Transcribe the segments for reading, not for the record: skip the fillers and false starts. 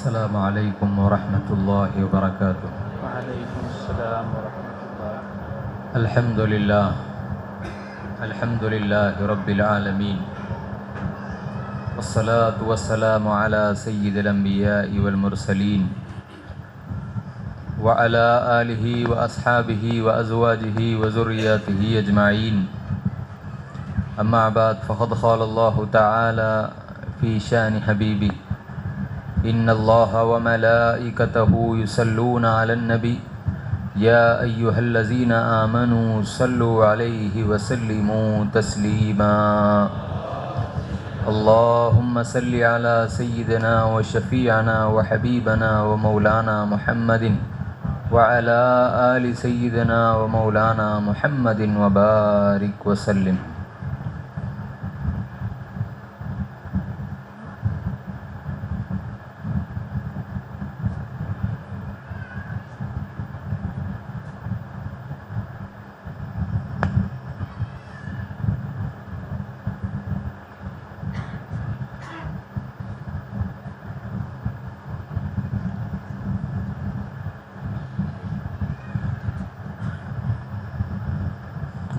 अस्सलामु अलैकुम वरहमतुल्लाहि वबरकातुह। वअलैकुम अस्सलाम वरहमतुल्लाह। अल्हम्दुलिल्लाहि रब्बिल आलमीन वस्सलातु वस्सलामु अला सय्यिदिल अंबियाइ वल मुरसलीन व अला आलिहि व अस्हाबिहि व अज़वाजिहि व ज़ुर्रिय्यतिहि अजमाइन। अम्मा बाद फ़क़द क़ालल्लाहु तआला फ़ी शानि हबीबिही इन्नल्लाहा व मलाइकतहु युसल्लूना अलन नबी या अय्युहल्लज़ीना आमनू सल्लु अलैहि व सल्लिमू तस्लीमा। अल्लाहुम्मा सल्लि अला सय्यिदिना व शफ़ीअना व हबीबना व मौलाना मुहम्मदिन व अला आलि सय्यिदिना व मौलाना मुहम्मदिन व बारिक व सल्लिम।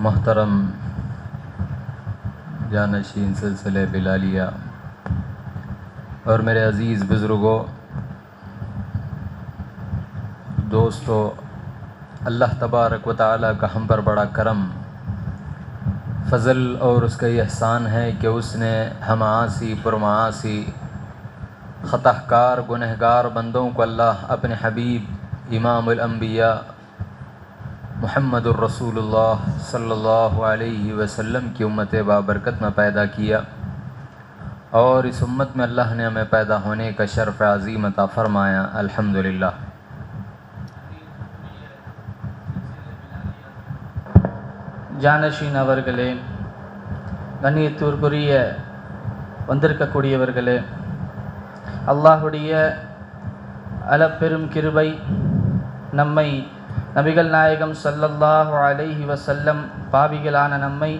मोहतरम जानशीन सिलसिले बिलालिया और मेरे अज़ीज़ बुज़ुर्गों, दोस्तों, अल्लाह तबारक व तआला का हम पर बड़ा करम फ़ज़ल और उसका ये एहसान है कि उसने हम आसी पुरमासी ख़ताकार गुनहगार बंदों को अल्लाह अपने हबीब इमामुल अंबिया मुहम्मदुर रसूलुल्लाह सल्लल्लाहु अलैहि वसल्लम की उम्मत बाबरकत में पैदा किया और इस उम्मत में अल्लाह ने हमें पैदा होने का शर्फ़ अज़ीम अता फ़रमाया। अल्हम्दुलिल्लाह। ஜானஷீன் அவர்களே, கண்ணியத்திற்குரிய வந்திருக்கக்கூடியவர்களே, அல்லாஹுடைய அளப்பெரும் கிருபை நம்மை நபிகள் நாயகம் ஸல்லல்லாஹு அலைஹி வஸல்லம் பாவிகளான நம்மை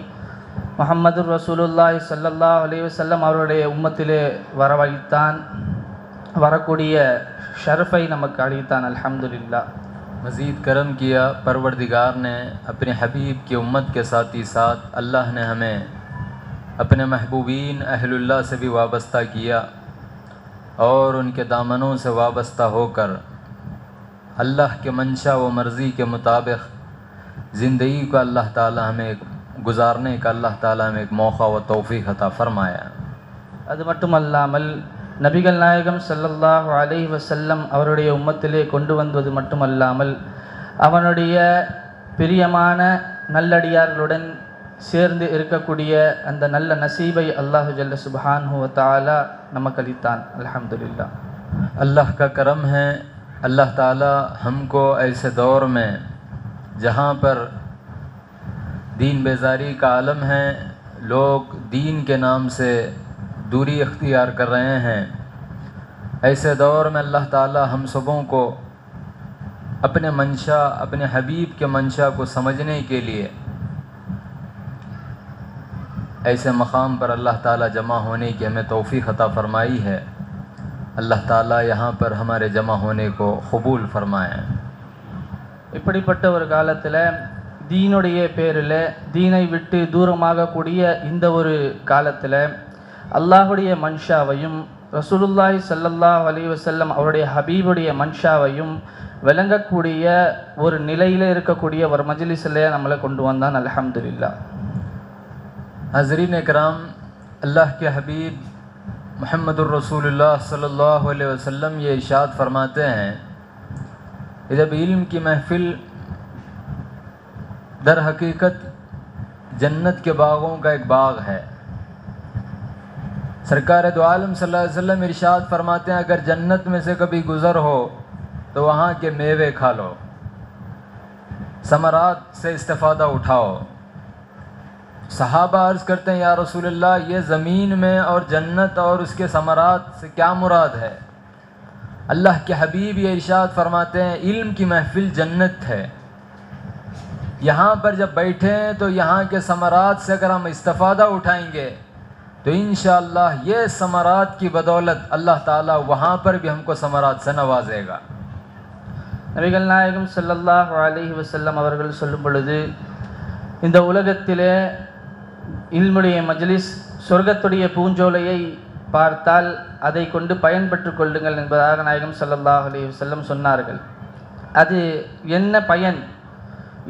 முஹம்மதுர் ரசூலுல்லாஹி ஸல்லல்லாஹு அலைஹி வஸல்லம் அவருடைய உம்மத்திலே வரவழைத்தான், வரக்கூடிய ஷரஃபை நமக்கு அளித்தான்। அல்ஹம்துலில்லாஹ்। मज़ीद करम किया परवरदिगार ने अपने हबीब की उम्मत के साथ ही साथ अल्लाह ने हमें अपने महबूबीन अहलुल्लाह से भी वाबस्ता किया और उनके दामनों से वाबस्ता होकर अल्लाह के मंशा व मर्ज़ी के मुताबिक ज़िंदगी को अल्लाह ताला हमें गुजारने का अल्लाह ताला हमें एक मौका व तौफ़ीक़ अता फ़रमाया। அது மட்டுமல்லாமல் நபிகள் நாயகம் ஸல்லல்லாஹு அலைஹி வஸல்லம் அவருடைய உம்மத்திலே கொண்டு வந்தது மட்டுமல்லாமல் அவனுடைய பிரியமான நல்லடியார்களுடன் சேர்ந்து இருக்கக்கூடிய அந்த நல்ல நசீபை அல்லாஹு ஜல்ல சுப்ஹானஹு வ தஆலா நமக்கு அளித்தான்। अल्हम्दुलिल्लाह। अल्लाह का करम है। अल्लाह ताला हमको ऐसे दौर में जहाँ पर दीन बेजारी का आलम है, लोग दीन के नाम से दूरी इख्तियार कर रहे हैं, ऐसे दौर में अल्लाह ताला हम सबों को अपने मंशा अपने हबीब के मंशा को समझने के लिए ऐसे मकाम पर अल्लाह ताला जमा होने की हमें तौफ़ीक़ अता फ़रमाई है। अल्लाह ताला यहाँ पर हमारे जमा होने को क़बूल फ़रमाए। இப்படிப்பட்ட ஒரு காலத்தில் தீனுடைய பேரில் தீனை விட்டு தூரமாகக்கூடிய இந்த ஒரு காலத்தில் அல்லாஹுடைய மன்ஷாவையும் ரசூலுல்லாஹி ஸல்லல்லாஹு அலைஹி வஸல்லம் அவருடைய ஹபீபுடைய மன்ஷாவையும் விளங்கக்கூடிய ஒரு நிலையில் இருக்கக்கூடிய ஒரு மஜ்லிஸில் நம்மளை கொண்டு வந்தான்। அல்ஹம்துலில்லாஹ்। हाज़रीन इकराम, अल्लाह के हबीब मुहम्मदुर रसूलुल्लाह सल्लल्लाहु अलैहि वसल्लम ये इरशाद फरमाते हैं, जब इल्म की महफ़िल दर हकीकत जन्नत के बागों का एक बाग है। सरकार दो आलम सल्लल्लाहु अलैहि वसल्लम इरशाद फरमाते हैं, अगर जन्नत में से कभी गुज़र हो तो वहाँ के मेवे खा लो, समरात से इस्तिफ़ादा उठाओ। सहाबा अर्ज़ करते हैं, या रसूलल्लाह, ये ज़मीन में और जन्नत और उसके समरात से क्या मुराद है? अल्लाह के हबीब ये इरशाद फरमाते हैं, इल्म की महफ़िल जन्नत है, यहाँ पर जब बैठे हैं तो यहाँ के समरात से अगर हम इस्तिफ़ादा उठाएंगे तो इंशाअल्लाह ये समरात की बदौलत अल्लाह ताला वहाँ पर भी हमको समरात से नवाजेगा। நபிகள் நாயகம் ஸல்லல்லாஹு அலைஹி வஸல்லம் அவர்கள் சொல்லும் பொழுது, இந்த உலகத்திலே இல்முடைய மஜ்லிஸ் சொர்க்கத்துடைய பூஞ்சோலையை பார்த்தால் அதை கொண்டு பயன்பெற்று கொள்ளுங்கள் என்பதாக நாயகம் ஸல்லல்லாஹு அலைஹி வஸல்லம் சொன்னார்கள். அது என்ன பயன்,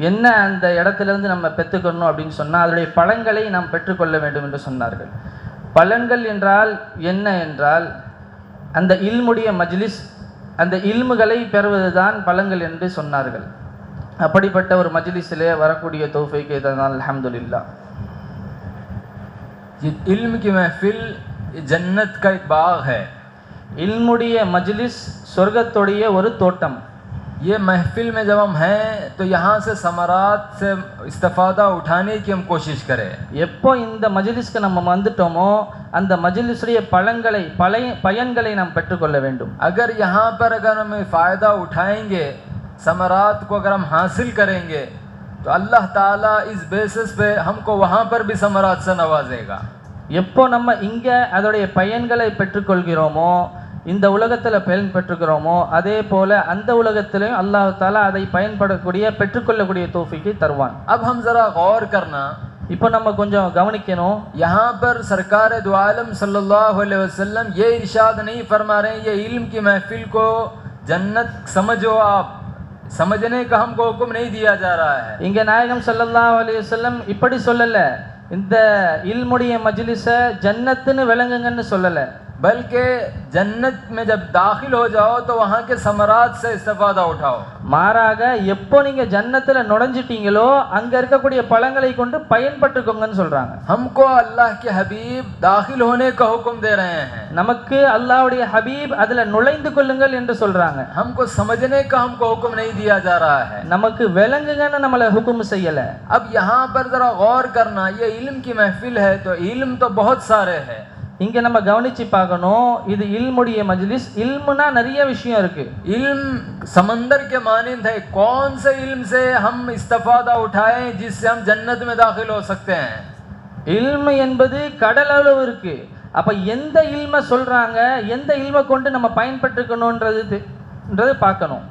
என்ன அந்த இடத்துலேருந்து நம்ம பெற்றுக்கணும் அப்படின்னு சொன்னால் அதனுடைய பலன்களை நாம் பெற்றுக்கொள்ள வேண்டும் என்று சொன்னார்கள். பலன்கள் என்றால் என்ன என்றால், அந்த இல்முடைய மஜ்லிஸ், அந்த இல்முகளை பெறுவது தான் பலன்கள் என்று சொன்னார்கள். அப்படிப்பட்ட ஒரு மஜ்லிஸிலே வரக்கூடிய தௌஃபீக் தான் அல்ஹம்துலில்லாஹ். इल्म की महफिल जन्नत का एक बाग है। இல்முடைய மஜ்லிஸ் சொர்க்கத்துடைய ஒரு தோட்டம். ये महफिल में जब हम हैं तो यहाँ से समरात से इस्तिफादा उठाने की हम कोशिश करें। எப்போ இந்த மஜ்லிஸ்க்கு நம்ம வந்துட்டோமோ அந்த மஜ்லிஸுடைய பயன்களை நாம் பெற்றுக்கொள்ள வேண்டும். अगर यहाँ पर अगर हम फ़ायदा उठाएंगे, समरात को अगर हम हासिल करेंगे तो अल्लाह ताला इस बेसिस पे हमको वहाँ पर भी समरात से नवाजेगा। எப்போ நம்ம இங்கே அதோடைய பயன்களை பெற்றுக்கொள்கிறோமோ, இந்த உலகத்தில் பயன் பெற்றுக்கிறோமோ, அதே போல அந்த உலகத்திலையும் அல்லாஹ் தாலா அதை பயன்படக்கூடிய பெற்றுக்கொள்ளக்கூடிய தௌஃபீக்கை தருவான். अब हम ज़रा गौर करना, இப்போ நம்ம கொஞ்சம் கவனிக்கணும். यहाँ पर सरकार दो आलम सल्लल्लाहु अलैहि वसल्लम ये इरशाद नहीं फरमा रहे हैं ये इल्म की महफिल को जन्नत समझो, आप समझने का हमको हुक्म नहीं दिया जा रहा है। இங்கே நாயகம் ஸல்லல்லாஹு அலைஹி வஸல்லம் இப்படி சொல்லல, இந்த இல்முடைய மஜ்லிஸை ஜன்னத்துன்னு விளங்குங்கன்னு சொல்லல, बल्कि जन्नत में जब दाखिल हो जाओ तो वहाँ के समरात से इस्तिफादा उठाओ। மாறாக எப்போ நீங்க ஜன்னத்துல நுழைஞ்சிட்டீங்களோ அங்க இருக்கக்கூடிய பழங்களை கொண்டு பயன்பட்டுக்கோங்கன்னு சொல்றாங்க. हमको अल्लाह के हबीब दाखिल होने का हुक्म दे रहे हैं, நமக்கு அல்லாஹ்வுடைய ஹபீப் அதுல நுழைந்து கொள்ளுங்கள் என்று சொல்றாங்க. हमको समझने का हमको हुक्म नहीं दिया जा रहा है, நமக்கு விளங்குங்கன்னு நம்மள हुक्म செய்யல. अब यहाँ पर जरा गौर करना, ये इल्म की महफिल है तो इल्म तो बहुत सारे हैं। இங்க நம்ம கவனிச்சு பார்க்கணும், இது இல்முடைய மஜ்லிஸ். இல்முனா நிறைய விஷயம் இருக்கு. इल्म समंदर के मानिंद है, कौन से इल्म से हम इस्तिफादा उठाएं जिससे हम जन्नत में दाखिल हो सकते हैं। இல்மு என்பது கடல் அளவு இருக்கு. அப்ப எந்த இல்ம சொல்றாங்க, எந்த இல்ம கொண்டு நம்ம பயன்பட்டுக்கணும்ன்றது பார்க்கணும்.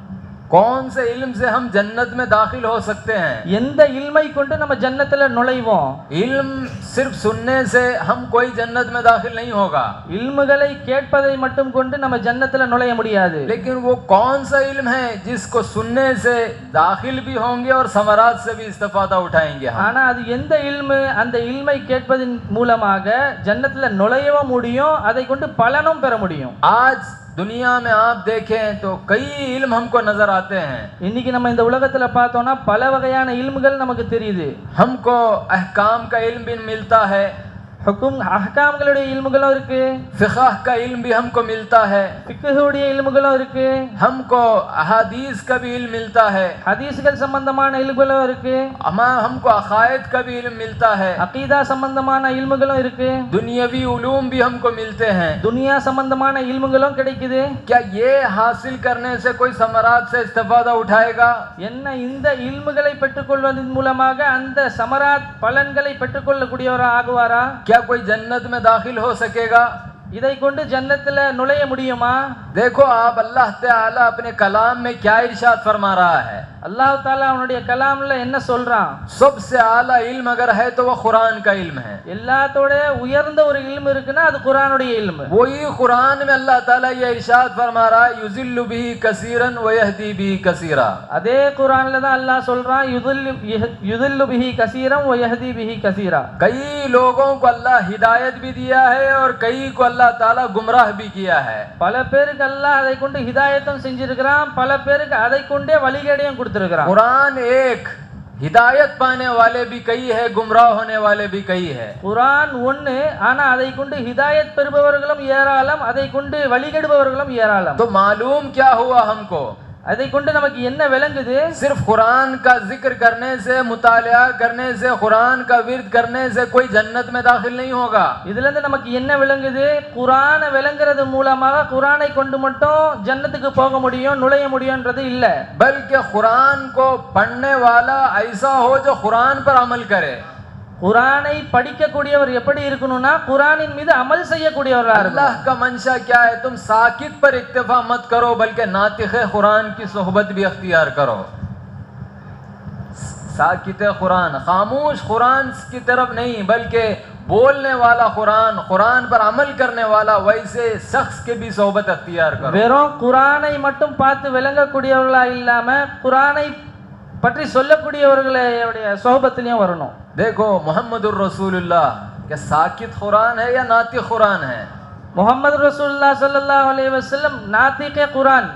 कौन से इल्म से हम जन्नत में दाखिल हो सकते हैं, எந்த இல்மை கொண்டு நம்ம ஜன்னத்துல நுழைவோம். इल्म सिर्फ सुनने से हम कोई जन्नत में दाखिल नहीं होगा, இல்முகளை கேட்பதை மட்டும் கொண்டு நம்ம ஜன்னத்துல நுழைய முடியாது. लेकिन वो कौन सा इल्म है जिसको सुनने से दाखिल भी होंगे और समरात से भी इस्तिफादा उठाएंगे हम। ஆனா அது எந்த இல்மு, அந்த இல்மை கேட்பதன் மூலமாக ஜன்னத்துல நுழையவும் முடியும், அதை கொண்டு பலனும் பெற முடியும். आज दुनिया में आप देखें तो कई इल्म हमको नजर आते हैं, இன்னைக்கு நம்ம இந்த உலகத்துல பார்த்தோம்னா பல வகையான இல்முகள் நமக்கு தெரியுது. हमको अहकाम का इल्म भी मिलता है, ஹுக்கும் அஹ்காம்களுடைய இல்முகளும் இருக்கு, फिक़ह का इल्म भी हमको मिलता है, ஃபிக்ஹுடைய இல்முகளும் இருக்கு, हमको अहादीस का भी इल्म मिलता है, ஹதீஸ்கள் சம்பந்தமான இல்முகளும் இருக்கு, हमको अकायद का भी इल्म मिलता है, அகீதா சம்பந்தமான இல்முகளும் இருக்கு, दुनियावी उलूम भी हमको मिलते हैं। துனியா சம்பந்தமான இல்முகளும் கிடைக்குது. क्या ये हासिल करने से कोई समरात से इस्तिफादा उठाएगा? என்ன இந்த இல்முகளை பெற்றுக்கொள்வதன் மூலமாக அந்த சமராத் பலன்களை பெற்றுக்கொள்ளக்கூடியவரா ஆகுவாரா? क्या कोई जन्नत में दाखिल हो सकेगा? இதை கொண்டு ஜன்னத்துல நுழைய முடியுமா? देखो आप, अल्लाह ताला अपने कलाम में क्या इरशाद फरमा रहा है। அல்லாஹ் தாலா அவனுடைய கலாம்ல என்ன சொல்றான்? सबसे आला इल्म अगर है तो वह कुरान का इल्म है। எல்லாத்தோட உயர்ந்த ஒரு இல்மு இருக்குன்னா அது குர்ஆனுடைய இல்மு. वही कुरान में अल्लाह ताला ये इरशाद फरमा रहा है, युज़िल्लु बिही कसीरन व यहदी बिही कसीरा। அதே குர்ஆன்ல தான் அல்லாஹ் சொல்றான், युज़िल्लु बिही कसीरन व यहदी बिही कसीरा। कई लोगों को अल्लाह हिदायत भी दिया है और कई को अल्लाह ताला गुमराह भी किया है। பல பேருக்கு அல்லாஹ் அதை கொண்டு ஹிதாயத்தும் செஞ்சிருக்கிறான், பல பேருக்கு அதை கொண்டே வழிகேடையும் கொடுத்திருக்கிறான். कुरान एक, हिदायत पाने वाले भी कई है, गुमराह होने वाले भी कई है। குர்ஆன் ஒன்னு, ஆனா அதை கொண்டு ஹிதாயத் பெறுபவர்களும் ஏராளம், அதை கொண்டு வழிகெடுபவர்களும் ஏராளம். तो मालूम क्या हुआ हमको? அதை கொண்டு நமக்கு என்ன விளங்குது? सिर्फ कुरान का जिक्र करने से, मुतालिया करने से, कुरान का विर्द करने से कोई जन्नत में दाखिल नहीं होगा। இதுல இருந்து நமக்கு என்ன விளங்குது? குர்ஆனை விளங்குறது மூலமாக குர்ஆனை கொண்டு மட்டும் ஜன்னத்துக்கு போக முடியும், நுழைய முடியும்ன்றது இல்ல, बल्कि कुरान को पढ़ने वाला ऐसा हो जो कुरान पर अमल करे। குர்ஆனை படிக்கக்கூடியவர் எப்படி இருக்கணும்னா குர்ஆனின் மீது அமல் செய்யக்கூடியவரா இருக்கணும். अल्लाह का मंशा क्या है? तुम साकित पर इक्तिफा मत करो बल्कि नातिक़ कुरान की सोहबत भी अख्तियार करो। साकित कुरान, खामोश कुरान की तरफ नहीं बल्कि बोलने वाला कुरान, कुरान पर अमल करने वाला वैसे शख्स के भी सोहबत अख्तियार करो। வெறும் குர்ஆனை மட்டும் பார்த்து விளங்கக்கூடியவர்களா இல்லாம குர்ஆனை பற்றி சொல்லக்கூடியவர்களுடைய सोहबத்திலயும் வரணும். देखो मोहम्मदुर रसूलुल्लाह क्या साकित कुरान है या नातिक़ कुरान है? முஹம்மது ரசூலுல்லாஹ் ஸல்லல்லாஹு அலைஹி வஸல்லம் நாத்திகே குர்ஆன்,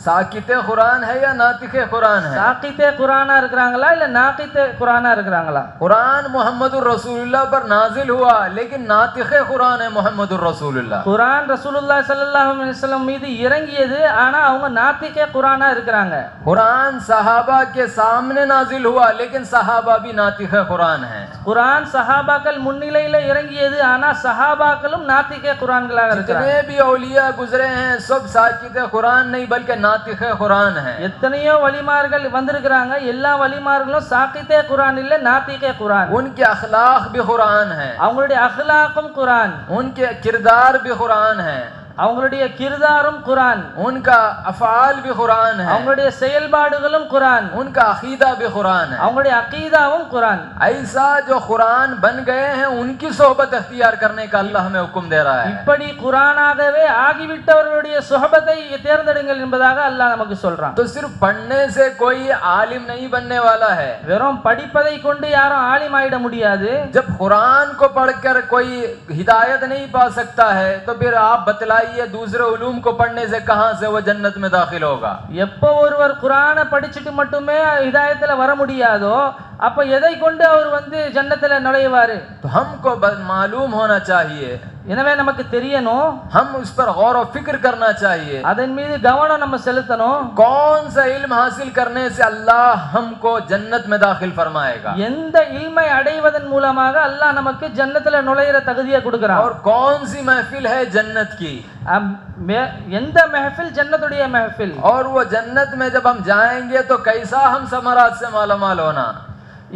साकित कुरान है या नातिक़ कुरान है? சாகித்தே குர்ஆனா இருக்கிறாங்களா இல்ல நாகித்தே குர்ஆனா இருக்கிறாங்களா? कुरान मोहम्मदुर रसूलुल्लाह पर नाजिल हुआ लेकिन नातिक़ कुरान है मोहम्मदुर रसूलुल्लाह। குர்ஆன் ரசூலுல்லாஹ் ஸல்லல்லாஹு அலைஹி வஸல்லம் மீது இறங்கியது, ஆனா அவங்க நாத்திகே குர்ஆனா இருக்கிறாங்க. कुरान सहाबा के सामने नाजिल हुआ लेकिन सहाबा भी नातिक़ कुरान है। குர்ஆன் சஹாபாக்கள் முன்னிலையில இறங்கியது, ஆனா சஹாபாக்களும் நாத்திகே குர்ஆன்களாக இருக்கிறாங்க. जितने भी औलिया गुजरे हैं सब साकित कुरान नहीं बल्कि नातिक़ कुरान है। எத்தனையோ வலிமார்கள் வந்திருக்கிறாங்க, எல்லா வலிமார்களும் சாகித்தே குர்ஆன் இல்ல நாத்திகே குர்ஆன். उनके अखलाक भी कुरान है, அவங்களுடைய அஹ்லாக்கும் குர்ஆன், उनके किरदार भी कुरान है, அவங்களுடைய கிர்தாரும் குர்ஆன், उनका अफ़ाल भी कुरान है, அவங்களுடைய செயல்பாடுகளும் குர்ஆன், उनका अकीदा भी कुरान है। அவங்களுடைய அகீதாவும் குர்ஆன். ऐसा जो कुरान बन गए हैं उनकी सोहबत अख्तियार करने का अल्लाह हमें हुक्म दे रहा है। இப்படி குர்ஆனாகவே ஆகிவிட்டவர்களுடைய சுஹபத்தை தேர்ந்தெடுங்கள் என்பதாக அல்லாஹ் நமக்கு சொல்றான். तो सिर्फ पढ़ने से कोई आलिम नहीं बनने वाला है। வெறும் படிப்பதை கொண்டு யாரும் ஆலிம் ஆயிட முடியாது. जब कुरान को पढ़कर कोई हिदायत नहीं पा सकता है तो फिर आप बतलाइए दूसरे उलूम को पढ़ने से कहां से वो जन्नत में दाखिल होगा? எப்போ ஒருவர் குர்ஆனை படிச்சுட்டு மட்டுமே ஹிதாயத்துல வர முடியாதோ அப்ப எதை கொண்டு அவர் ஜன்னத்துல நுழைவாரு? तो हमको मालूम होना चाहिए, எனவே நமக்கு தெரியணும், हम उस पर गौर और फिक्र करना चाहिए அதன் மீது கவனம் நம்ம செலுத்தணும். कौन सा इल्म हासिल करने से अल्लाह हमको जन्नत में दाखिल फरमाएगा எந்த இல்மை அடைவதன் மூலமாக அல்லாஹ் நமக்கு ஜன்னத்துல நுழையிற தகுதியை கொடுக்கிறான். और कौन सी महफिल है जन्नत की, எந்த महफिल ஜன்னத்துடைய महफिल, और वो जन्नत में जब हम जाएंगे तो कैसा हम समरात से मालामाल होना।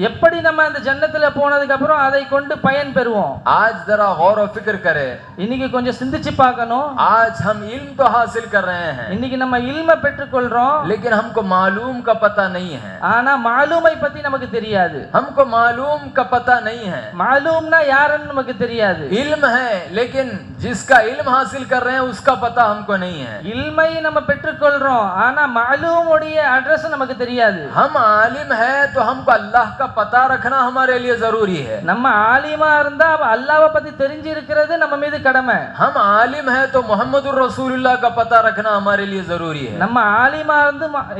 எப்படி நம்ம அந்த ஜன்னத்துல போனதுக்கு அப்புறம் அதை கொண்டு பயன் பெறுவோம். आज जरा गौर और फिक्र करें, இன்னைக்கு கொஞ்சம் சிந்திச்சு பார்க்கணும். आज हम इल्म तो हासिल कर रहे हैं இன்னைக்கு நம்ம இல்மை பெற்றுக்கொள்றோம், लेकिन हमको मालूम का पता नहीं है। ஆனா மாலூமை பத்தி நமக்கு தெரியாது. हमको मालूम का पता नहीं है। மாலூம்னா யாருன்னு நமக்கு தெரியாது. इल्म है लेकिन जिसका इल्म हासिल कर रहे हैं उसका पता हमको नहीं है। இல்மை நம்ம பெற்றுக்கொள்றோம், ஆனா மாலூமுடைய அட்ரஸ் நமக்கு தெரியாது. हम आलिम है तो हमको अल्लाह का पता रखना हमारे लिए जरूरी है। நம்ம ஆலிமா இருந்தா அல்லாஹ்வை பத்தி தெரிஞ்சிருக்கிறது நம்ம மீது கடமை. हम आलिम है तो मोहम्मदुर रसूलुल्लाह का पता रखना हमारे लिए जरूरी है। நம்ம ஆலிமா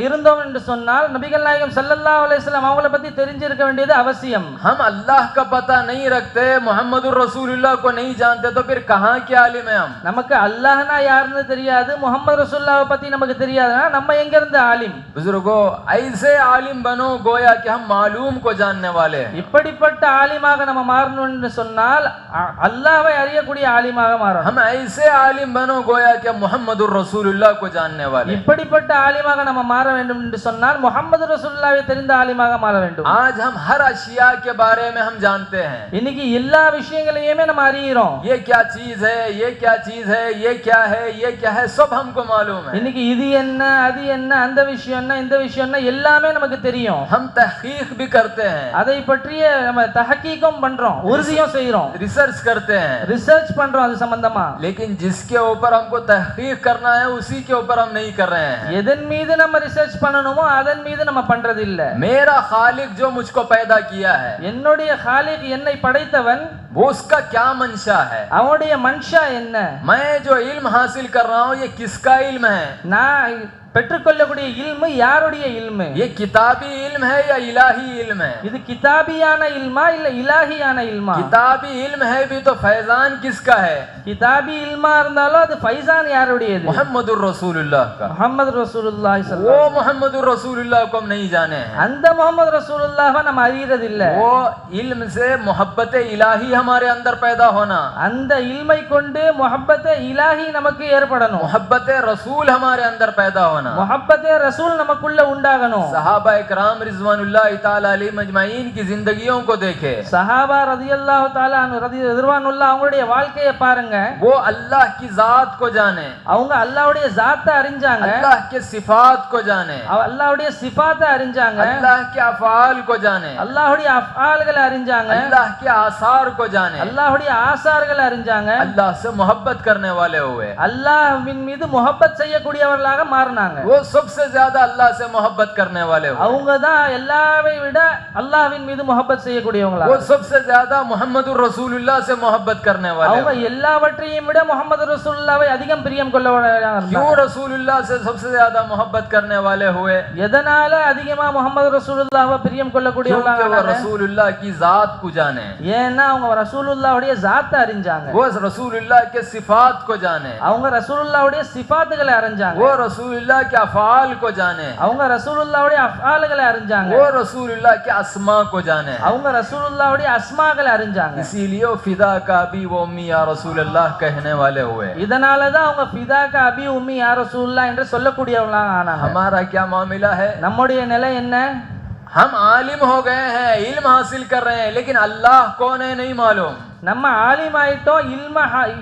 இருந்தோம் என்று சொன்னால் நபிகள் நாயகம் ஸல்லல்லாஹு அலைஹி வஸல்லம் அவங்கள பத்தி தெரிஞ்சிருக்க வேண்டியது அவசியம். हम अल्लाह का पता नहीं रखते, मोहम्मदुर रसूलुल्लाह को नहीं जानते तो फिर कहाँ के आलिम है हम? நமக்கு அல்லாஹ்னா யாருன்னு தெரியாது, முஹம்மது ரசூலுல்லாஹ்வை பத்தி நமக்கு தெரியாதுன்னா நம்ம எங்க இருந்து ஆலிம்? बुजुर्गों, ऐसे आलिम बनो गोया कि हम मालूम को जानने वाले हैं। இப்படிப்பட்ட ஆலிமாக நம்ம மாறணும்னு சொன்னால் அல்லாஹ்வை அறியக்கூடிய ஆலிமாக மாறணும். हम ऐसे आलिम बनो गोया कि हम मोहम्मदुर रसूलुल्लाह को जानने वाले हैं। இப்படிப்பட்ட ஆலிமாக நம்ம மாற வேண்டும் என்று சொன்னால் முஹம்மது ரசூலுல்லாஹ்வை தெரிந்த ஆலிமாக மாற வேண்டும். आज हम हर अशिया के बारे में हम जानते हैं। இன்னைக்கு எல்லா விஷயங்களையுமே நம்ம அறியறோம். ये क्या चीज है, ये क्या चीज है, ये क्या है, ये क्या है, सब हमको मालूम है। இன்னைக்கு இது என்ன, அது என்ன, அந்த விஷயம் என்ன, இந்த விஷயம் என்ன எல்லாமே நமக்கு தெரியும். हम तहकीक भी करते हैं, அதை பற்றிய நம்ம தஹகீக்கும் பண்றோம், உறுதியும் செய்றோம், रिसर्च करते हैं, ரிசர்ச் பண்றோம் அது சம்பந்தமா. लेकिन जिसके ऊपर हमको तहकीक करना है उसी के ऊपर हम नहीं कर रहे हैं। எதன் மீது நம்ம ரிசர்ச் பண்ணணுமோ அதன் மீது நம்ம பண்றது இல்ல. मेरा खालिक जो मुझको पैदा किया है என்னுடைய खालिक என்னை படைத்தவன், वो उसका क्या मंशा है? அவனுடைய மன்ஷா என்ன? मैं जो इल्म हासिल कर रहा हूँ ये किसका इल्म है? நான் பெற்றுக்கொள்ளக்கூடிய இல்மு யாருடைய இல்மு? ये किताबी इल्म है या इलाही इल्म है? இது கிதாபியான இல்மா இல்ல இலாஹியான இல்மா? किताबी इल्म है भी तो फैजान किसका है? கிதாபி இல்மா இருந்தாலும் அது ஃபைசான் யாருடையது? मोहम्मदुर रसूलुल्लाह का। முஹம்மது ரசூலுல்லாஹி वो ஸல்லல்லாஹு அலைஹி मोहम्मदुर रसूलुल्लाह को हम नहीं जाने हैं। அந்த முஹம்மது ரசூலுல்லாஹ்வை நம்ம அறியறது இல்ல. वो इल्म से मोहब्बत इलाही हमारे अंदर पैदा होना, அந்த இல்மை கொண்டு முஹப்பத் இலாஹி நமக்கு ஏற்படணும், मोहब्बत रसूल हमारे अंदर पैदा होना, आना। முஹப்பத்தே ரசூல் நமக்குள்ள உண்டாகணும். सहाबा इकराम रिज़वानुल्लाह ताला अलैहिम अजमाइन की जिंदगियों को देखे। சஹாபா ரலியல்லாஹு தஆலா ரிதுவானுல்லாஹ் அவங்களுடைய வாழ்க்கையை பாருங்க. वो अल्लाह की जात को जाने, அவங்க அல்லாஹ்வுடைய ஸாத்தை அறிஞ்சாங்க, अल्लाह के सिफात को जाने, அல்லாஹ்வுடைய சிஃபாத்தை அறிஞ்சாங்க, अल्लाह के अफ़आल को जाने, அல்லாஹ்வுடைய அஃஆல்களை அறிஞ்சாங்க, अल्लाह के आसार को जाने, அல்லாஹ்வுடைய ஆசார்களை அறிஞ்சாங்க, अल्लाह से मोहब्बत करने वाले हुए। அல்லாஹ்வின் மீது முஹப்பத் செய்யக்கூடியவர்களாக மாறினாங்க. वो सबसे ज्यादा अल्लाह से मोहब्बत करने वाले हुए। அவங்க தான் எல்லாவை விட அல்லாஹ்வின் மீது முஹப்பத் செய்யக்கூடியவங்களா. वो सबसे ज्यादा मुहम्मदुर रसूलुल्लाह से मोहब्बत करने वाले அவங்க हुए। எல்லாவற்றையும் விட முஹம்மது ரசூலுல்லாஹ்வை அதிகம் பிரியம் கொள்ளவர்களாக இருந்தாங்க. क्यों रसूलुल्लाह से सबसे ज्यादा मोहब्बत करने वाले हुए? எதனால அதிகமா முஹம்மது ரசூலுல்லாஹ்வை பிரியம் கொள்ளக்கூடியவர்களாக क्योंकि वो இருந்தாங்க? रसूलुल्लाह की जात को जाने, ஏன்னா அவங்க ரசூலுல்லாஹ்வுடைய ஸாத்தை அறிஞ்சாங்க, वो रसूलुल्लाह के सिफात को जाने, அவங்க ரசூலுல்லாஹ்வுடைய சிஃபாத்துகளை அறிஞ்சாங்க, वो रसूलुल्लाह के अफ़आल को जाने, அவங்க ரசூலுல்லாஹ்வுடைய அஃஆல்களை அறிஞ்சாங்க, वो रसूलुल्लाह के अस्मा को जाने। அவங்க ரசூலுல்லாஹ்வுடைய அஸ்மாகளை அறிஞ்சாங்க. इसीलिए वो फिदा का अबी व उम्मी या रसूलुल्लाह कहने वाले हुए। இதனால தான் அவங்க ஃபிதாக்க அபி உம்மி யா ரசூலுல்லாஹ் என்று சொல்லக்கூடியவர்களாக ஆனாங்க. हमारा क्या मामला है? நம்முடைய நிலை என்ன? हम आलिम हो गए हैं, इल्म हासिल कर रहे हैं, लेकिन अल्लाह कौन है नहीं मालूम। நம்ம ஆலிம் ஆயிட்டோம்,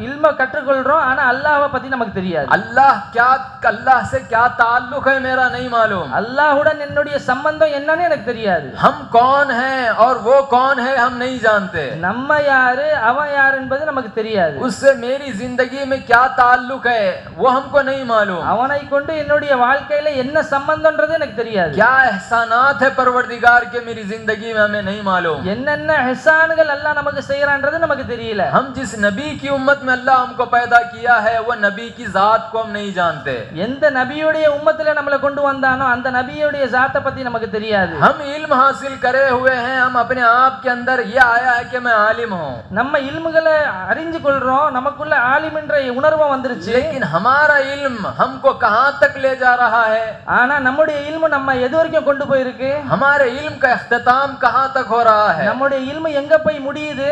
இல்ம கற்றுக்கொள்றோம், ஆனா அல்லாஹ்வை பத்தி நமக்கு தெரியாது. अल्लाह से क्या ताल्लुक है मेरा नहीं मालूम। அல்லாஹ்வுடன் என்னுடைய சம்பந்தம் என்னன்னு எனக்கு தெரியாது. हम कौन हैं और वो कौन है हम नहीं जानते। நம்ம யாரு அவன் யார் என்பது நமக்கு தெரியாது. उससे मेरी जिंदगी में क्या ताल्लुक है वो हमको नहीं मालूम। அவனை கொண்டு என்னுடைய வாழ்க்கையில என்ன சம்பந்தம்ன்றது எனக்கு தெரியாது. क्या एहसानात है परवरदिगार के मेरी जिंदगी में हमें नहीं मालूम। என்னென்ன இஹ்சான்கள் அல்லாஹ் நமக்கு செய்யறான்றது நமக்கு தெரியல. हम जिस नबी की उम्मत में अल्लाह हमको पैदा किया है वो नबी की जात को हम नहीं जानते। எந்த நபியுடைய உம்மத்தில நம்மளை கொண்டு வந்தானோ அந்த நபியுடைய ஸாத்தை பத்தி நமக்கு தெரியாது. हम इल्म हासिल करे हुए हैं, हम अपने आप के अंदर ये आया है कि मैं आलिम हूँ, நம்ம இல்முகளை அறிஞ்சு கொள்றோம், நமக்குள்ள ஆலிம் என்ற உணர்வு வந்துருச்சு. लेकिन हमारा इल्म हमको कहाँ तक ले जा रहा है? ஆனா நம்முடைய இல்மு நம்ம எது வரைக்கும் கொண்டு போயிருக்கு? हमारे इल्म का इख्तिताम कहाँ तक हो रहा है? நம்முடைய இல்மு எங்க போய் முடியுது?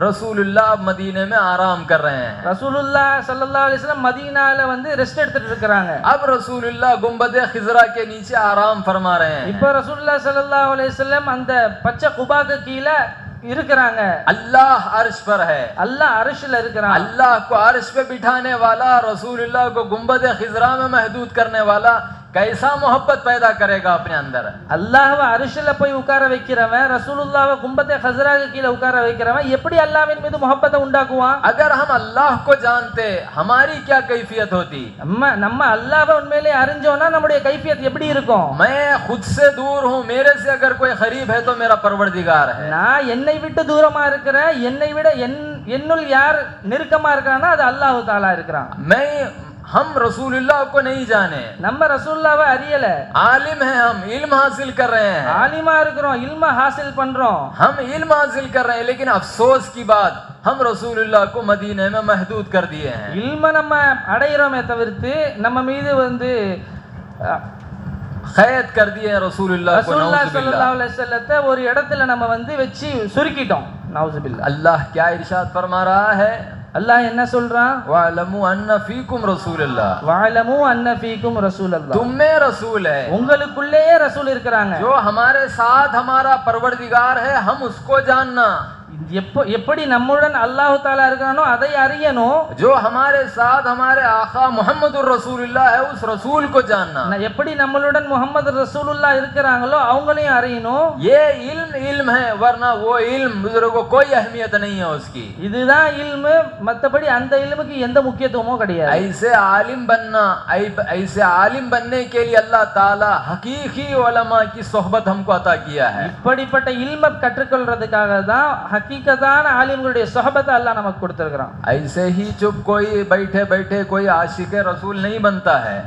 रसूलुल्लाह मदीने में आराम कर रहे हैं। ரசூலுல்லாஹ் ஸல்லல்லாஹு அலைஹி வஸல்லம் மதீனால ரெஸ்ட் எடுத்துட்டு இருக்காங்க. अब रसूलुल्लाह गुंबदे खिजरा के नीचे आराम फरमा रहे हैं। இப்போ ரசூலுல்லாஹ் ஸல்லல்லாஹு அலைஹி வஸல்லம் அந்த பச்சை குபாக்கு கீழே இருக்கிறாங்க. अल्लाह अर्श पर है, அல்லாஹ் அர்ஷ்ல இருக்கிறான். अल्लाह को अर्श पे बिठाने वाला रसूलुल्लाह को गुंबदे खिजरा में महदूद करने वाला कैसा मोहब्बत पैदा करेगा अपने अंदर। அல்லாஹ்வை அர்ஷ்ல போய் உட்கார வைக்கிறவன், ரசூலுல்லாஹ்வை கும்பத்தே ஹஸராக்கு கீழே உட்கார வைக்கிறவன் எப்படி அல்லாஹ்வின் மீது முஹப்பத்தை உண்டாக்குவான்? अगर हम अल्लाह को जानते हमारी क्या कैफियत होती? நம்ம அல்லாஹ்வை உண்மையிலே அறிஞ்சோம்னா நம்முடைய கைஃபியத் எப்படி இருக்கும்? मैं खुद से दूर हूँ, मेरे से अगर कोई करीब है तो मेरा परवरदिगार है। நான் என்னை விட்டு தூரமா இருக்கிறேன், என்னை விட என்னுள் யார் நெருக்கமா இருக்கிறான்னா அது அல்லாஹ் தஆலா இருக்கிறான். हम रसूलुल्लाह को नहीं जाने, நம்ம ரசூலுல்லாஹ்வை அறியல, आलिम है, हम इल्म हासिल कर रहे हैं, ஆலிமா இருக்கிறோம், இல்ம ஹாசில் பண்றோம், हम इल्म हासिल कर रहे हैं, लेकिन अफसोस की बात हम रसूलुल्लाह को मदीने में महदूद कर दिए हैं। இல்ம நம்ம அடையிறோமே தவிர்த்து நம்ம மீது क़ैद कर दिए हैं रसूलुल्लाह को। ரசூலுல்லாஹ் ஸல்லல்லாஹு அலைஹி வஸல்லத்தை ஒரு இடத்துல நம்ம வச்சு சுருக்கிட்டோம். நவுசுபில்லாஹ். अल्लाह क्या इरशाद फरमा रहा है? அல்லாஹ் என்ன சொல்றான்? वअलमु अन्ना फीकुम रसूलुल्लाह, வஅலமு அன்ன ஃபீக்கும் ரசூலல்லாஹ். तुम में रसूल है, உங்களுக்குள்ளேயே ரசூல் இருக்கிறாங்க. जो हमारे साथ हमारा परवरदिगार है हम उसको जानना। எப்படி நம்முடன் அல்லாஹ் தஆலா இருக்கானோ அதை அறியணும். जो हमारे साथ हमारे आका मुहम्मदुर रसूलुल्लाह है उस रसूल को जानना। எப்படி நம்மளுடன் முஹம்மது ரசூலுல்லாஹ் இருக்கிறாங்களோ அவங்களையும் அறியணும். ये इल्म है, वरना वो इल्म बुजुर्गों को कोई अहमियत नहीं है उसकी। இதுதான் இல்மு, மத்தபடி அந்த இல்முக்கு எந்த முக்கியத்துவமும் கிடையாது. ऐसे आलिम बनने के लिए अल्लाह ताला हकीकी उलमा की सोहबत हमको अता किया है। இப்படிப்பட்ட இல்ம கற்றுக்கொள்றதுக்காக தான் ஹகீகத்தான ஆலிம்களுடைய சொஹபத்தை அல்லாஹ் நமக்கு கொடுத்திருக்கிறான். ऐसे ही चुप कोई बैठे बैठे कोई आशिक रसूल नहीं बनता है,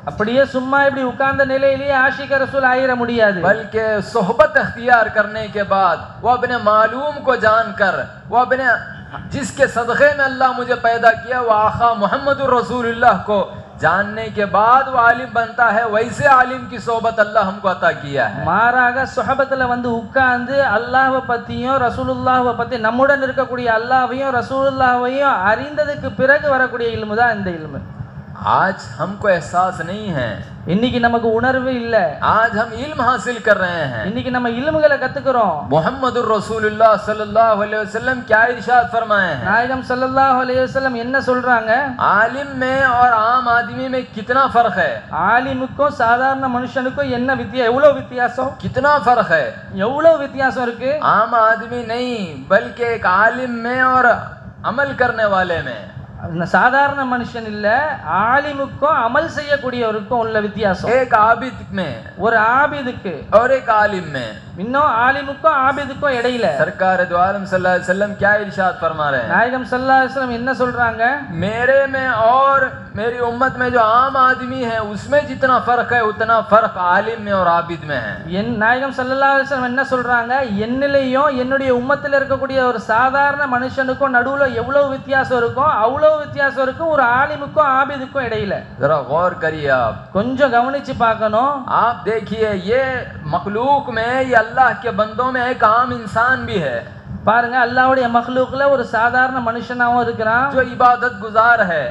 அப்படியே சும்மா இப்படி உட்கார்ந்த நிலையிலேயே ஆஷிக ரசூல் ஆயிர முடியாது. बल्कि सोहबत अख्तियार करने के बाद वो अपने मालूम को जानकर, वो अपने जिसके सदक़े में अल्लाह मुझे पैदा किया वो आका मुहम्मदुर रसूलुल्लाह को जानने के बाद वो आलिम बनता है। वैसे आलिम की सोहबत अल्लाह हमको अता किया है। மாறாக சுஹபத்துல உட்கார்ந்து அல்லாஹ்வை பத்தியும் ரசூலுல்லாஹ்வை பத்தி நம்முடன் இருக்கக்கூடிய அல்லாஹ்வையும் ரசூலுல்லாஹ்வையும் அறிந்ததுக்கு பிறகு வரக்கூடிய இல்மு தான் இந்த இல்மு. आज हमको एहसास नहीं है, இன்னைக்கு நமக்கு உணர்வு இல்ல. आज हम इल्म हासिल कर रहे हैं. இன்னைக்கு நம்ம இல்முகளை கத்துக்கிறோம். मोहम्मदुर रसूलुल्लाह सल्लल्लाहु अलैहि वसल्लम क्या इरशाद फरमाए हैं? நாயகம் ஸல்லல்லாஹு அலைஹி வஸல்லம் என்ன சொல்றாங்க? आलिम में और आम आदमी में कितना फर्क है? ஆலிமுக்கும் சாதாரண மனுஷனுக்கும் என்ன எவ்வளவு வித்தியாசம்? कितना फर्क है? எவ்வளவு வித்தியாசம் இருக்கு? आम आदमी नहीं बल्कि एक आलिम में और अमल करने वाले में. சாதாரண மனுஷன் இல்ல, ஆலிமுக்கும் அமல் செய்யக்கூடியவருக்கும் உள்ள வித்தியாசம். एक आबिद में ஒரு ஆபிதுக்கு और एक आलिम में. இன்னும் ஆலிமுக்கும் ஆபிதுக்கும் இடையில सरकार दो आलम सल्लल्लाहु अलैहि वसल्लम क्या इरशाद फरमा रहे हैं? நாயகம் ஸல்லல்லாஹு அலைஹி வஸல்லம் என்ன சொல்றாங்க? मेरे में और मेरी उम्मत में जो आम आदमी है उसमें जितना फर्क है उतना फर्क आलिम में और आबिद में है. என் நாயகம் ஸல்லல்லாஹு அலைஹி வஸல்லம் என்ன சொல்றாங்க? என்னிலேயும் என்னுடைய உம்மத்தில் இருக்கக்கூடிய ஒரு சாதாரண மனுஷனுக்கும் நடுவுல எவ்வளவு வித்தியாசம் இருக்கும், அவ்வளவு வித்தியாசம் இருக்கும் ஒரு ஆலிமுக்கும் ஆபிதுக்கும் இடையில. जरा गौर करिए, आप கொஞ்சம் கவனிச்சு பார்க்கணும். आप देखिए ये मखलूक में, ये अल्लाह के बंदों में एक आम इंसान भी है பாருங்க, அல்லாஹ்வுடைய மக்லூக்ல ஒரு சாதாரண மனுஷனாவும் இருக்கிறான், जो इबादत गुजार है,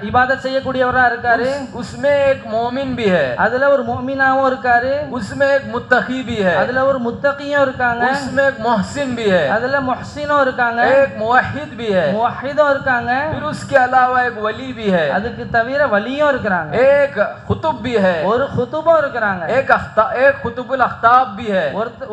இபாதத் செய்யக்கூடியவரா இருக்காரு. उसमें एक मोमिन भी है, அதுல ஒரு முஃமினாவும் இருக்காரு. उसमें एक मुत्तकी भी है, அதுல ஒரு முத்தகியும் இருக்காங்க. उसमें एक मोहसिन भी है, அதுல முஹ்சினும் இருக்காங்க. एक मुवहिद भी है, முவஹிதும் இருக்காங்க. फिर उसके अलावा एक वली भी है, அதுக்கு தவிர வலியும் இருக்கிறாங்க. एक खुतुब भी है, ஒரு खुतुबும் இருக்காங்க. एक खुतुबुल अख्ताब भी है.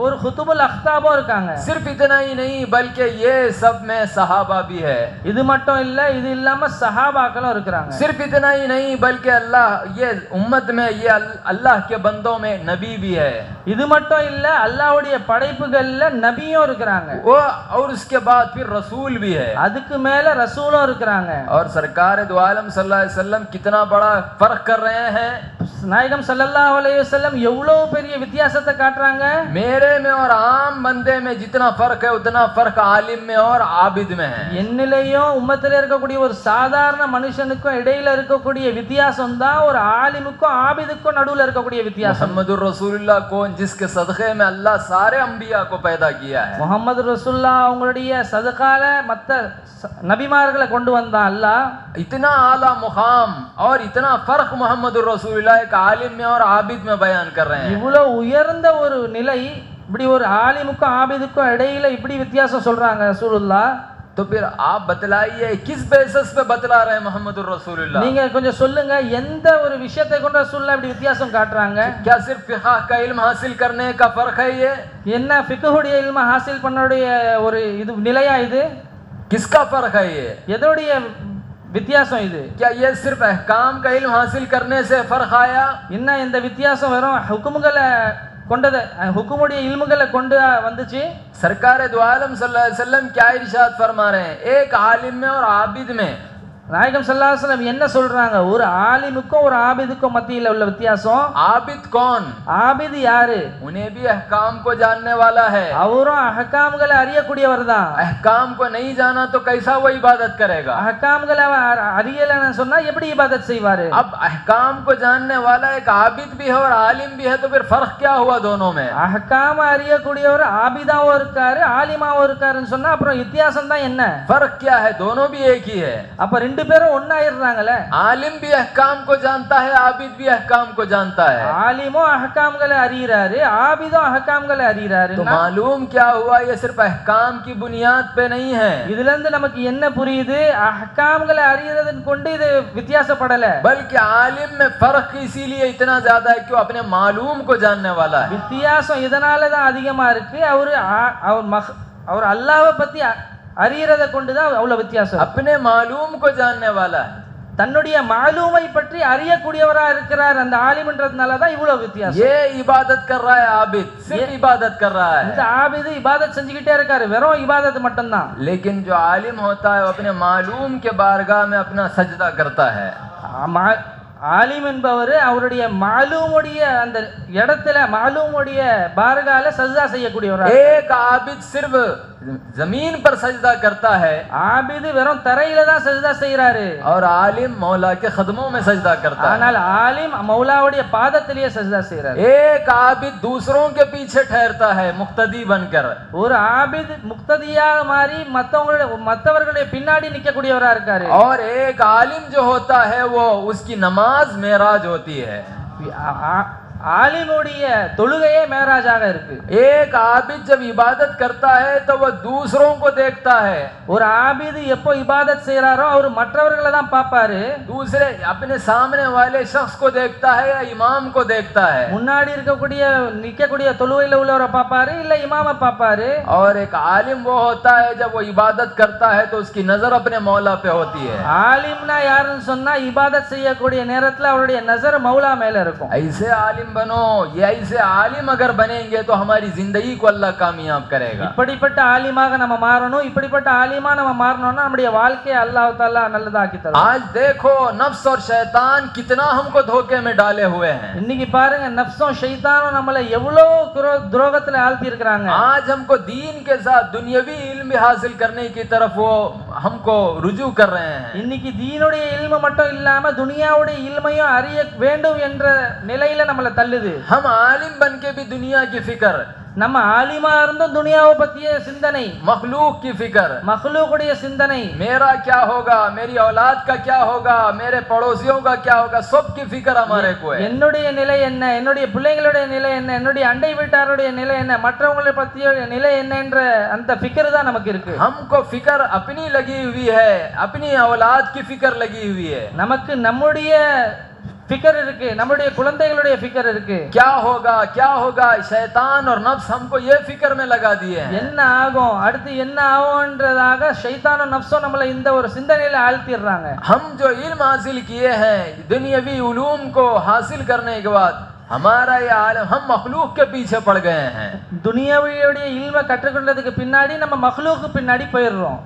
ஒரு खुतुबுல் அख्ताबும் இருக்காங்க. सिर्फ इतना ही नहीं बल्कि ये सब में सहाबा भी है. இது மட்டும் இல்ல, இது இல்லாம சஹாபாக்களும் இருக்காங்க. सिर्फ इतना ही नहीं बल्कि अल्लाह ये उम्मत में ये अल्लाह के बंदों में नबी भी है. இது மட்டும் இல்ல, அல்லாஹ்வுடைய படைப்புகள்ல நபியும் இருக்காங்க. वो और उसके बाद फिर रसूल भी है. அதுக்கு மேல ரசூலும் இருக்காங்க. और सरकार दो आलम सल्लल्लाहु अलैहि वसल्लम कितना बड़ा फर्क कर रहे हैं. நாயகம் ஸல்லல்லாஹு அலைஹி வஸல்லம் எவ்வளவு பெரிய வித்தியாசத்தை காட்டுறாங்க. मेरे में और आम बंदे में जितना फर्क है उतना फर्क आलिम में और आबिद में है. என்னிலேயும் உம்மத்திலே இருக்கக்கூடிய ஒரு சாதாரண மனுஷனுக்கும் இடையில இருக்கக்கூடிய வித்தியாசம் தான் ஒரு ஆலிமுக்கும் ஆபிதுக்கும் நடுவுல இருக்கக்கூடிய வித்தியாசம். मोहम्मदुर रसूलुल्लाह कौन, जिसके सदक़े में अल्लाह सारे अंबिया को पैदा किया है. முஹம்மது ரசூலுல்லாஹ் அவங்களுடைய சதகால மத்த நபிமார்களை கொண்டு வந்தான் அல்லாஹ். इतना आला मुकाम और इतना फर्क मोहम्मदुर रसूलुल्लाह एक आलिम में और आबिद में बयान कर रहे हैं. இவ்வளவு உயர்ந்த ஒரு நிலை, இப்படி ஒரு ஆலிமுக்கும் ஆபிதுக்கும் இடையில இப்படி வித்தியாசம் சொல்றாங்க ரசூலுல்லாஹ். तो फिर आप बतलाइए किस बेसिस पे बतला रहे हैं मोहम्मदुर रसूलुल्लाह? நீங்க கொஞ்சம் சொல்லுங்க, எந்த ஒரு விஷயத்தை கொண்டு ரசூலுல்லாஹ் இப்படி வித்தியாசம் காட்டுறாங்க? क्या सिर्फ फिक़ह का इल्म हासिल करने का फर्क है ये? என்ன ஃபிக்ஹுடைய இல்ம ஹாசில் பண்ணக்கூடிய ஒரு இது நிலையா இது? किसका फर्क है ये? எதோடைய வித்தியாசம் இது? क्या ये सिर्फ अहकाम का इल्म हासिल करने से फर्क आया? என்ன இந்த வித்தியாசம் வெறும் ஹுக்குமுகளை கொண்டது, ஹுக்குமுடைய இல்முகளை கொண்டு வந்துச்சு? सरकार दो आलम सल्लल्लाहु अलैहि वसल्लम क्या इरशाद फरमा रहे हैं? एक आलिम में और आबिद में நாயகம் ஸல்லல்லாஹு அலைஹி வஸல்லம் என்ன சொல்றாங்க? ஒரு ஆலிமுக்கும் ஒரு ஆபிதுக்கும் மத்தியில உள்ள வித்தியாசம். आबिद कौन? ஆபித் யாரு? उन्हें भी अहकाम को जानने वाला है. அவரும் அஹ்காம்களை அறியக்கூடியவர் தான். अहकाम को नहीं जाना तो कैसा वो इबादत करेगा? அஹ்காம்களை அறியலன்னு சொன்னா எப்படி இபாதத் செய்வாரு? अब अहकाम को जानने वाला एक आबिद भी है और आलिम भी है, तो फिर फर्क क्या हुआ दोनों में? அஹ்காம அறியக்கூடியவர் ஆபிதாவும் இருக்காரு, ஆலிமாவும் இருக்காருன்னு சொன்னா அப்புறம் வித்தியாசம் தான் என்ன? फर्क क्या है? दोनों भी एक ही है. அப்ப ரெண்டு பேரும் ஒண்ணாயிடுறாங்கல்ல. आलिम भी अहकाम को जानता है, आबिद भी अहकाम को जानता है. ஆலிமும் அஹ்காம்களை அறியறாரு, ஆபிதும் அஹ்காம்களை அறியறாரு. तो मालूम क्या हुआ? ये सिर्फ अहकाम की बुनियाद पे नहीं है, இதுல இருந்து நமக்கு என்ன புரியுது? அஹ்காம்களை அறியறதன் கொண்டு இது வித்தியாசப்படல, बल्कि आलिम में फर्क इसीलिए इतना ज्यादा है क्यों? अपने मालूम को जानने वाला है. வித்தியாசம் இதனால தான் அதிகமா இருக்கு. அவர் அல்லாஹ்வை பத்தி அறியறதை கொண்டுதான் அவ்வளவு வித்தியாசம். अपने मालूम को जानने वाला है. தன்னுடைய மாலூமை பற்றி அறியக்கூடியவரா இருக்கிறார் அந்த ஆலிம்ன்றதுனால தான் இவ்வளவு வித்தியாசம். ये इबादत कर रहा है, आबिद सिर्फ इबादत कर रहा இந்த है. ஆபிது இபாதத் செஞ்சுக்கிட்டே இருக்காரு, வெறும் இபாதத் மட்டும்தான். लेकिन जो आलिम होता है वो अपने मालूम के बारगाह में अपना सजदा करता है. ஆலிம் என்பவர் அவருடைய மாலூமுடைய அந்த இடத்துல மாலூமுடைய பார்கால சஜ்தா செய்யக்கூடியவர். एक आबिद सिर्फ जमीन पर सजदा करता है ஆபிது வெறும் தரையில தான் சஜ்தா செய்யறாரு, और आलिम मौला के खदमों में सजदा करता है। ஆனால் ஆலிம் மௌலாவுடைய பாதத்திலேயே சஜ்தா செய்யறாரு। एक आबिद दूसरों के पीछे ठहरता है मुक्तदी बनकर, ஒரு ஆபித் முக்ததியாக மாறி மற்றவர்களுடைய பின்னாடி நிக்கக்கூடியவரா இருக்காரு। और एक आलिम जो होता है वो उसकी नमाज मेराज होती है। ஆலிமுடைய தொழுகையே மேராஜாக இருக்கு। एक आबिद जब इबादत करता है तो वह दूसरों को देखता है। ஒரு ஆபிது எப்போ இபாதத் செய்யறாரோ அவர் மற்றவர்களை தான் பார்ப்பாரு, दूसरे अपने सामने वाले शख्स को देखता है या इमाम को देखता है। முன்னாடி நிக்கக்கூடிய தொழுகையில உள்ளவரை பார்ப்பாரு இல்ல இமாம பார்ப்பாரு। और एक आलिम वो होता है जब वो इबादत करता है तो उसकी नजर अपने मौला पे होती है। ஆலிம்னா யாருன்னு சொன்னா இபாதத் செய்யக்கூடிய நேரத்துல அவருடைய நஜர் மௌலா மேல இருக்கும்। ऐसे आलिम बनो, ये ऐसे आलिम अगर बनेंगे तो हमारी जिंदगी को अल्लाह कामयाब करेगा। இப்படிப்பட்ட ஆலிமாக நம்ம மாறணும், இப்படிப்பட்ட ஆலிமா நம்ம மாறணும்னா நம்முடைய வாழ்க்கையை அல்லாஹ் தஆலா நல்லதாக்கி தருவார்। आज देखो नफ्स और शैतान कितना हमको धोखे में डाले हुए हैं। இன்னைக்கு பாருங்க நஃப்ஸும் ஷைத்தானும் நம்மள எவ்வளவு துரோகத்துல ஆழ்த்தி இருக்காங்க। आज हमको दीन के साथ दुनियावी इल्म भी हासिल करने की तरफ वो हमको रुजू कर रहे हैं। இன்னைக்கு தீனுடைய இல்ம மட்டும் இல்லாம துனியாவுடைய இல்மையும் அறிய வேண்டும் என்ற நிலையில நம்மள தள்ளுது। हम आलिम बन के भी दुनिया की फिक्र, நம்ம ஆலிமா இருந்தும் துனியாவை பத்திய சிந்தனை, मखलूक की फिक्र, மக்லூக்குடைய சிந்தனை, मेरा क्या होगा, मेरी औलाद का क्या होगा, मेरे पड़ोसियों का क्या होगा, सब की फिक्र हमारे को है। என்னுடைய நிலை என்ன, என்னுடைய பிள்ளைகளுடைய நிலை என்ன, என்னுடைய அண்டை வீட்டாருடைய நிலை என்ன, மற்றவங்களை பத்திய நிலை என்ன என்ற அந்த ஃபிக்ர் தான் நமக்கு இருக்கு। हमको फिक्र अपनी लगी हुई है, अपनी औलाद की फिक्र लगी हुई है। நமக்கு நம்முடைய फिक्र இருக்கு, நம்முடைய குழந்தைகளுடைய ஃபிக்ர் இருக்கு। क्या होगा शैतान और नफ्स हमको ये फिक्र में लगा दिए हैं। என்ன ஆகும் அடுத்து என்ன ஆகும்ன்றதாக ஷைத்தானும் நஃப்ஸும் நம்மளை இந்த ஒரு சிந்தனையில ஆழ்த்திடுறாங்க। हम जो इल्म हासिल किए हैं दुनियावी उलूम को हासिल करने के बाद हमारा ये आलम, हम मखलूक के पीछे पड़ गए हैं। துனியாவுடைய இல்ம கற்றுக்கொண்டதுக்கு பின்னாடி நம்ம மக்லூக்கு பின்னாடி போயிடுறோம்।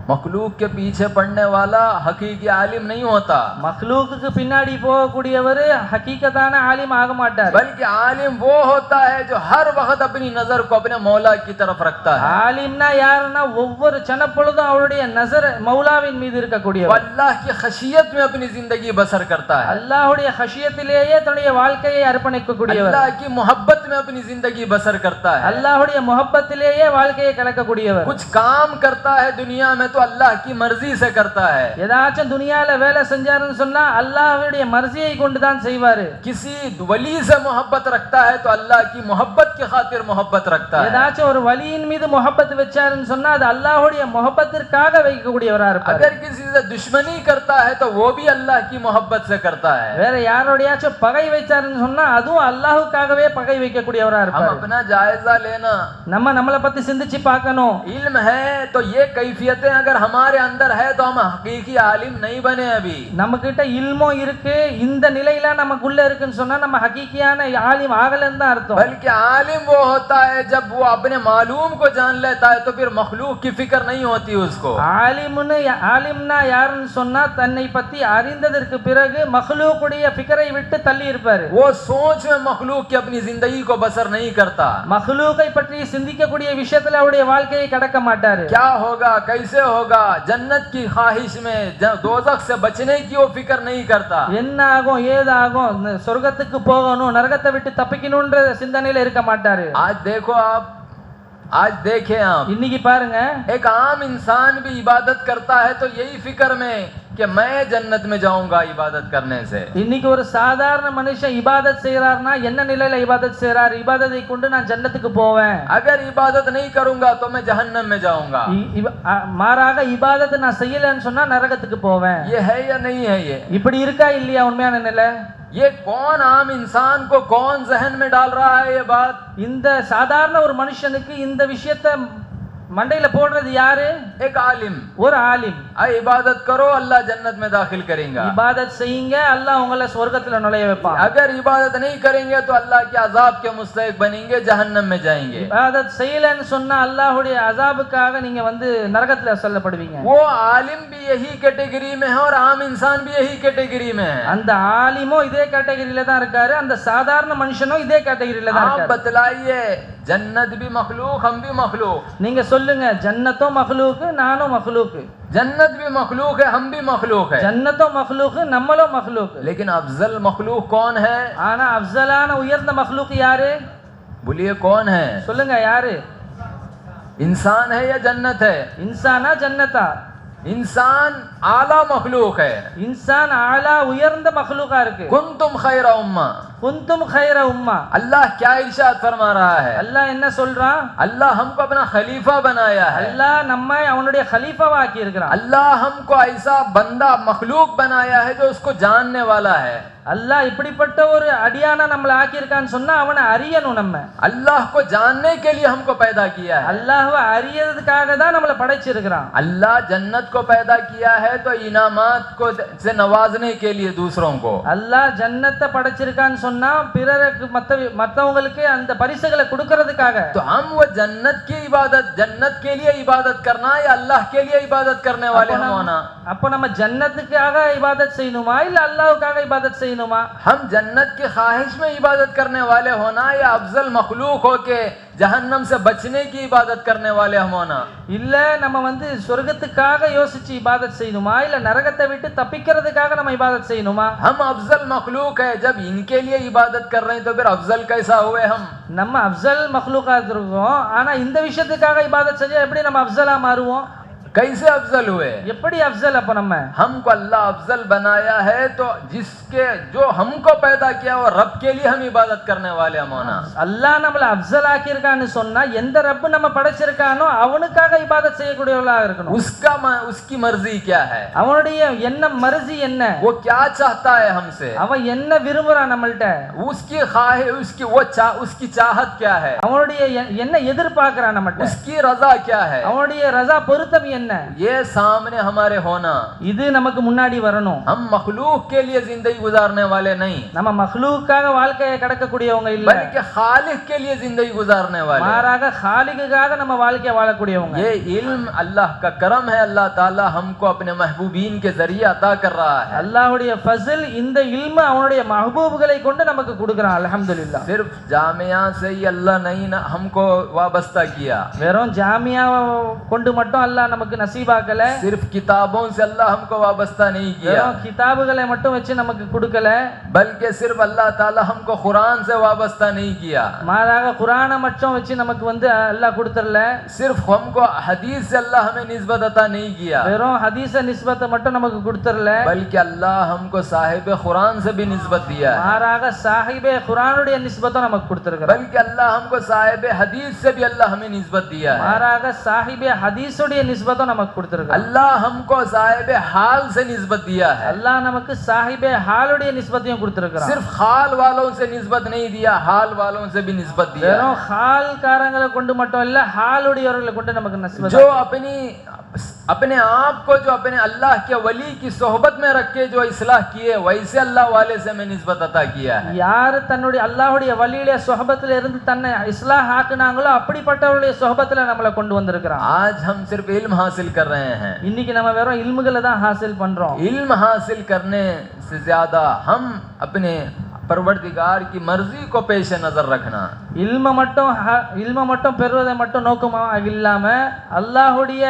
मखलूक के पीछे पड़ने वाला हकीकी आलिम नहीं होता, மக்லூக்கு பின்னாடி போகக்கூடியவர் ஹகீகத்தான ஆலிம் ஆக மாட்டார்। बल्कि आलिम वो होता है जो हर वक्त अपनी नजर को अपने मौला की तरफ रखता है। ஆலிம்னா யாருன்னா ஒவ்வொரு சனப்பொழுதும் அவருடைய நஸர் மௌலாவின் மீது இருக்கக்கூடியவர், अल्लाह की खशियत में अपनी जिंदगी बसर करता है, அல்லாஹ்வுடைய खशियத்திலேயே தன்னுடைய வாழ்க்கையை அர்ப்பணிக்கக்கூடியவர், अल्लाह की मोहब्बत में अपनी जिंदगी बसर करता है, அல்லாஹ்வுடைய முஹப்பத்திலேயே வாழ்க்கையை கலக்கக்கூடியவர்। कुछ काम करता है दुनिया में तो अल्लाह की मर्जी से करता है। ஏதாச்சும் துனியால வேலை செஞ்சாருன்னு சொன்னா அல்லாஹ்வுடைய மர்ஜியை கொண்டு தான் செய்வாரு। किसी वली से मोहब्बत रखता है तो अल्लाह की मोहब्बत की खातिर मोहब्बत रखता है। ஏதாச்சும் ஒரு வலியின் மீது முஹப்பத் வச்சாருன்னு சொன்னா அது அல்லாஹ்வுடைய முஹப்பத்திற்காக வைக்கக்கூடியவரா இருப்பார்। अगर किसी से दुश्मनी करता है तो वो भी अल्लाह की मोहब्बत से करता है। வேற யாரோடையாச்சும் பகை வச்சாருன்னு சொன்னா அதுவும் அல்லாஹ்வுக்காகவே பகை வைக்கக்கூடியவரா हम இருப்பார்। अपना जायजा लेना, நம்மளை பத்தி சிந்திச்சு பார்க்கணும்। इल्म है तो ये कैफियतें अगर हमारे अंदर है तो हम हकीकी आलिम नहीं बने। अभी நம்ம கிட்ட இல்மும் இருக்கு, இந்த நிலையில நமக்குள்ள இருக்குன்னு சொன்னா நம்ம ஹகீக்கியான ஆலிம் ஆகலன்னு தான் அர்த்தம்। बल्कि आलिम वो होता है जब वो अपने मालूम को जान लेता है तो फिर मखलूक की फिक्र नहीं होती उसको। ஆலிம்னா யாருன்னு சொன்னா தன்னை பத்தி அறிந்ததற்கு பிறகு மக்லூக்குடைய ஃபிக்ரை விட்டு தள்ளி இருப்பாரு। वो सोच में मखलूक की अपनी जिंदगी को बसर नहीं करता, மக்லூக்கை பற்றி சிந்திக்கக்கூடிய விஷயத்துல அவருடைய வாழ்க்கையை கடக்க மாட்டாரு। क्या होगा कैसे होगा, जन्नत की ख्वाहिश में दोज़ख से बचने की वो फिक्र नहीं करता। என்ன ஆகும் ஏதாகும், சொர்க்கத்துக்கு போகணும் நரகத்தை விட்டு தப்பிக்கணும்ன்ற சிந்தனையில இருக்க மாட்டாரு। आज देखो आप, आज देखें आप, இன்னைக்கு பாருங்க एक आम इंसान भी इबादत करता है तो यही फिक्र में कि मैं जन्नत में जाऊंगा इबादत करने से। இன்னைக்கு ஒரு சாதாரண மனுஷன் இபாதத் செய்யறாருன்னா என்ன நிலையில இபாதத் செய்யறாரு, இபாதத்தை கொண்டு நான் ஜன்னத்துக்கு போவேன், अगर इबादत नहीं करूंगा तो मैं जहन्नम में जाऊंगा। மாறாக இபாதத்தை நான் செய்யலன்னு சொன்னா நரகத்துக்கு போவேன்। ये है या नहीं है? ये இப்படி இருக்கா இல்லையா உண்மையான நிலை? ये कौन आम इंसान को कौन जहन में डाल रहा है ये बात? இந்த சாதாரண ஒரு மனுஷனுக்கு இந்த விஷயத்தை மண்டையில போடுறது யாரு? एक आलिम। ஒரு ஆலிம்। इबादत करो अल्लाह जन्नत में दाखिल करेगा, இபாதத் செய்யுங்க அல்லாஹ் உங்களை சொர்க்கத்துல நுழைய வைப்பான்। अगर इबादत नहीं करेंगे तो अल्लाह के अजाब के मुस्तहिक बनेंगे, जहन्नम में जाएंगे। இபாதத் செய்யலன்னு சொன்னா அல்லாஹ்வுடைய அஸாபுக்காக நீங்க நரகத்துல சொல்லப்படுவீங்க। वो आलिम भी यही कैटेगरी में है और आम इंसान भी यही कैटेगरी में है। அந்த ஆலிமோ இதே கேட்டகரியில தான் இருக்காரு, அந்த சாதாரண மனுஷனும் இதே கேட்டகரியில தான் आप இருக்காரு। बतलाइए जन्नत भी मखलूक, हम भी मखलूक। நீங்க சொல்லுங்க, ஜன்னத்தும் மஹ்லூக், நானும் மஹ்லூக். जन्नत भी मखलूक है, हम भी मखलूक है, ஜன்னத்தும் மஹ்லூக், நம்மளும் மஹ்லூக். लेकिन अफजल मखलूक कौन है? ஆனா அஃஸலான உயர்ந்த மஹ்லூக் யாரு? बोलिए कौन है? சொல்லுங்க, யாரு? इंसान है या जन्नत है? இன்சானா ஜன்னத்தா? इंसान आला मखलूक है। இன்சான் ஆலா உயர்ந்த மஹ்லூகா இருக்கு. कुंतुम खैरा उम्मा। குந்தும் खैर उम्मा। अल्लाह क्या इरशाद फरमा रहा है? அல்லாஹ் என்ன சொல்றான்? अल्लाह हमको अपना खलीफा बनाया है। அல்லாஹ் நம்மை அவனுடைய खलीफाவா ஆக்கி இருக்கிறான். अल्लाह हमको ऐसा बंदा मखलूक बनाया है जो उसको जानने वाला है। அல்லாஹ் இப்படிப்பட்ட ஒரு அடியானா நம்மள ஆக்கி இருக்கான்னு சொன்னா அவனை அறியணும். நம்ம अल्लाह को जानने के लिए हमको पैदा किया है। அல்லாஹ்வை அறியறதுக்காக தான் நம்மள படைச்சிருக்கிறான். अल्लाह जन्नत को पैदा किया है तो इनामात को से नवाजने के लिए दूसरों को। அல்லாஹ் ஜன்னத்தை படைச்சிருக்கான்னு சொன்னா பிறருக்கு மத்தவங்களுக்கு அந்த பரிசுகளை கொடுக்கிறதுக்காக. तो हम वो जन्नत की इबादत, जन्नत के लिए इबादत करना या अल्लाह के लिए इबादत करने वाले हम होना? அப்ப நம்ம ஜன்னத்துக்காக இபாதத் செய்யணுமா இல்ல அல்லாஹ்வுக்காக இபாதத் செய்யணுமா? हम जन्नत की ख्वाहिश में इबादत करने वाले होना या अफजल मखलूक होके जहन्नम से बचने की इबादत करने वाले हम होना? இல்ல நம்ம சொர்க்கத்துக்காக யோசிச்சு இபாதத் செய்யணுமா இல்ல நரகத்தை விட்டு தப்பிக்கிறதுக்காக நம்ம இபாதத் செய்யணுமா? हम अफजल मखलूक है, जब इनके लिए इबादत कर रहे हैं तो फिर अफजल कैसा हुए हम? நம்ம அஃஸல் மக்லூகா இருக்கோம், ஆனா இந்த விஷயத்துக்காக இபாதத் செஞ்சா எப்படி நம்ம அஃஸலா மாறுவோம்? कैसे अफजल हुए? எப்படி அஃஸல்? அப்ப நம்ம हमको अल्लाह अफजल बनाया है तो जिसके जो हमको पैदा किया वो रब के लिए हम इबादत करने वाले हम होना। அல்லாஹ் நம்மள அஃஸல் ஆக்கி இருக்கான்னு சொன்னா எந்த ரப் நம்ம படைச்சிருக்கானோ அவனுக்காக இபாதத் செய்யக்கூடியவளா இருக்கணும். उसकी मर्जी क्या है? அவனுடைய என்ன மர்ஜி என்ன? वो क्या चाहता है हमसे? அவன் என்ன விரும்புறான் நம்மள்ட்ட? उसकी चाहत क्या है? அவனுடைய என்ன எதிர்பார்க்கறான் நம்மள்ட்ட? उसकी रजा क्या है? அவனுடைய ரஸா பொருத்தம் என்ன? ये सामने हमारे होना। இது நமக்கு முன்னாடி வரணும். हम मखलूक के लिए जिंदगी गुजारने वाले नहीं, நம்ம மக்லூக்காக வாழ்க்கையை கடக்கக்கூடியவங்க இல்ல, बल्कि खालिक के लिए जिंदगी गुजारने वाले। மாறாக खालिकाக நம்ம வாழ்க்கையை வாழக்கூடியவங்க. ये इल्म अल्लाह का करम है, अल्लाह ताला हमको अपने महबूबीन के जरिए अता कर रहा है। அல்லாஹ்வுடைய ஃபஸல் இந்த இல்ம அவனுடைய மஹ்பூப்களை கொண்டு நமக்கு கொடுக்கறான். அல்ஹம்துலில்லாஹ். सिर्फ जामिया से ही अल्लाह नहीं हमको वाबस्ता किया, வெறும் ஜாமியா கொண்டு மட்டும் அல்லாஹ் நமக்கு நசீபாக்கல. सिर्फ किताबों से अल्लाह हमको वाबस्ता नहीं किया, வெறும் கிதாபுகளை மட்டும் வச்சு நமக்கு கொடுக்கல, बल्कि सिर्फ अल्लाह ताला हमको कुरान से वाबस्ता नहीं किया, மாறாக குர்ஆனை மட்டும் வச்சு நமக்கு அல்லாஹ் கொடுத்தறல. सिर्फ हमको हदीस से अल्लाह हमें निस्बत अता नहीं किया, வெறும் ஹதீஸ நிஸ்பத்தை மட்டும் நமக்கு கொடுத்தறல, बल्कि अल्लाह हमको साहिब कुरान से भी निस्बत दिया है, மாறாக சாஹிபே குர்ஆனுடைய நிஸ்பத்தும் நமக்கு கொடுத்திருக்கிறார். बल्कि अल्लाह हमको साहिब हदीस से भी अल्लाह हमें निस्बत दिया है, மாறாக சாஹிபே ஹதீஸுடைய நிஸ்பத்தும் நமக்கு கொடுத்திருக்கிறார். अल्लाह हमको साहिब हाल से निस्बत दिया है, அல்லாஹ் நமக்கு சாஹிபே ஹாலுடைய நிஸ்பத்தையும் கொடுத்திருக்கிறார். सिर्फ हाल वालों से निस्बत नहीं दिया, हाल वालों से भी निस्बत दिया है। வெறும் ஹால் காரங்களை கொண்டு மட்டும் இல்ல, ஹாலுடையவர்களை கொண்டு நமக்கு நிஸ்பத். जो अपने आप को जो अपने अल्लाह के वली की सोहबत में रख के जो इस्लाह किए, वैसे अल्लाह वाले से हमें निस्बत अता किया है। யார் தன்னுடைய அல்லாஹ்வுடைய வலியில சுஹபத்துல இருந்து தன்னை இஸ்லாஹ் ஆக்குனாங்களோ அப்படிப்பட்டவருடைய சுஹபத்துல நம்மள கொண்டு வந்திருக்கிறான். आज हम सिर्फ इल्म हासिल कर रहे हैं, இன்னைக்கு நம்ம வெறும் இல்முகளை தான் ஹாசில் பண்றோம். इल्म हासिल करने से ज्यादा हम अपने परवरदिगार की मर्जी को पेश नजर रखना, இல்ம மட்டும் பெறுவதை மட்டும் நோக்கமா இல்லாம அல்லாஹ்வுடைய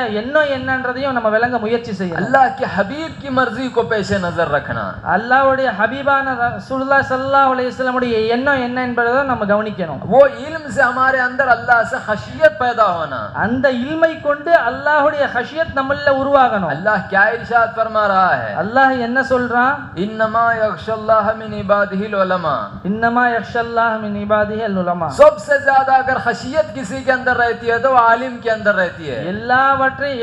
என்னன்றதையும் நம்ம விளங்க முயற்சி செய்யணும். अल्लाह के हबीब की मर्जी को पेश नजर रखना, அல்லாஹ்வுடைய ஹபீபான ரசூலுல்லாஹ் ஸல்லல்லாஹு அலைஹி வஸல்லம் உடைய என்ன என்பதை நம்ம கவனிக்கணும். वो इल्म से हमारे अंदर अल्लाह से खशियत पैदा होना, அந்த இல்மை கொண்டு அல்லாஹ்வுடைய खशियत நம்மல்ல உருவாகணும். अल्लाह क्या इरशाद फरमा रहा है? அல்லாஹ் என்ன சொல்றான்? इन्नमा यख्शल्लाह मिन इबादिहिल उलमा, इन्नमा यख्शल्लाह मिन इबादिहिल उलमा. सबसे ज्यादा अगर खशियत किसी के अंदर रहती है तो वो आलिम के अंदर रहती है।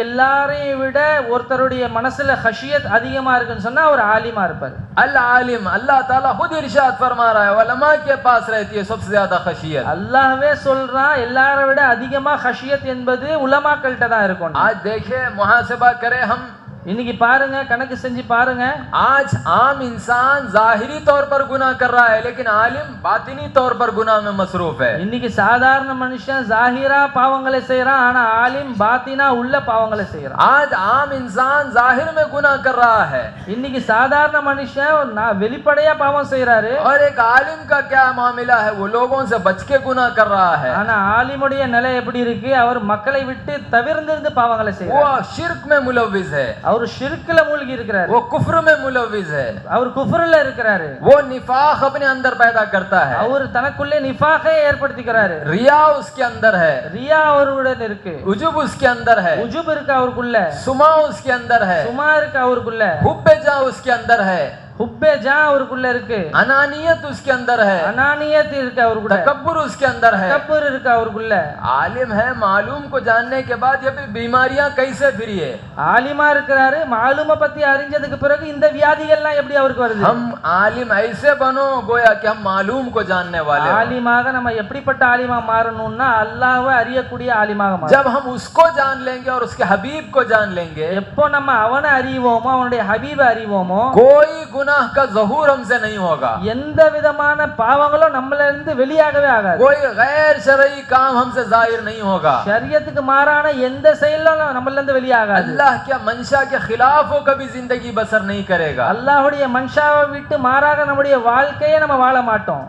எல்லாரையும் விட ஒருத்தருடைய மனசுல खशियत அதிகமா இருக்குன்னு சொன்னா அவர் ஆலிமா இருப்பார். अल आलिम, अल्लाह ताला खुद इरशाद फरमा रहा है, उलमा के पास रहती है सबसे ज्यादा खशियत। அல்லாஹ்வே சொல்றான் எல்லாரை விட அதிகமா खशियत என்பது உலமாக்கள்கிட்ட தான் இருக்கும். आज देखे, मुहासबा करें हम, இன்னைக்கு பாருங்க, கணக்கு செஞ்சு பாருங்க. आज आम इंसान जाहिरी तौर पर गुनाह कर रहा है, लेकिन आलिम बातिनी तौर पर गुनाह में मसरूफ है. இன்னைக்கு சாதாரண மனுஷன் ஜாஹிரா பாவங்களை செய்யறான், ஆனா ஆலிம் பாத்தினா உள்ள பாவங்களை செய்யறான். आज आम इंसान जाहिर में गुनाह कर रहा है, இன்னைக்கு சாதாரண மனுஷன் வெளிப்படையா பாவம் செய்யறாரு, और एक आलिम का क्या मामला है, वो लोगों से बच के गुनाह कर रहा है. ஆனா ஆலிமுடைய நிலை எப்படி இருக்கு? அவர் மக்களை விட்டு தவிர்ந்திருந்து பாவங்களை செய்யறார். वो शिर्क में मुलव्विस है, அவர் ஷிர்க்ல மூழ்கி இருக்கிறார். वो कुफ्र में मुलव्विस है, அவர் குஃப்ர்ல இருக்கிறாரு. वो निफाक अपने अंदर पैदा करता है, அவர் தனக்குள்ளே நிஃபாகை ஏற்படுத்திக்கிறாரு. रिया उसके अंदर है, ரியா அவருடன் இருக்கு, उजुब उसके अंदर है, உஜுப் இருக்கு அவருக்குள்ள, सुमा उसके अंदर है, சுமா இருக்கு அவருக்குள்ள, हुब्बे जा उसके अंदर है, हुब्बे जा அவருக்குள்ள இருக்கு, अनानियत उसके अंदर है, अनानियत இருக்கு அவருக்குள்ள, तकब्बुर उसके अंदर है. தக்கபுர் இருக்கு அவருக்குள்ள. आलिम है, मालूम को जानने के बाद ये बीमारियां कैसे फिरी है? ஆலிமா இருக்கிறாரு, மாலூம பத்தி அறிஞ்சதுக்கு பிறகு இந்த வியாதிகள்லாம் எப்படி அவருக்கு வருது? हम आलिम ऐसे बनो गोया कि हम मालूम को जानने वाले हो. ஆலிமாக நம்ம எப்படிப்பட்ட ஆலிமா மாறணும்னா அல்லாஹ்வை அறியக்கூடிய ஆலிமாக மாறணும். जब हम उसको जान लेंगे और उसके हबीब को जान लेंगे, எப்போ நம்ம அவனை அறிவோமோ, அவனுடைய ஹபீபை அறிவோமோ, कोई गुनाह का ज़हूर हमसे नहीं होगा, எந்த விதமான பாவங்களும் நம்மள இருந்து வெளியாகவே ஆகாது. कोई गैर शरई काम हमसे जाहिर नहीं होगा. ஷரியத்துக்கு மாறான எந்த செயலும் நம்மள இருந்து வெளியாகாது. अल्लाह के मंशा के खिलाफ वो कभी जिंदगी बसर नहीं करेगा. அல்லாஹ்வுடைய மன்ஷாவை விட்டு மாறாக நம்முடைய வாழ்க்கையை நம்ம வாழ மாட்டோம்.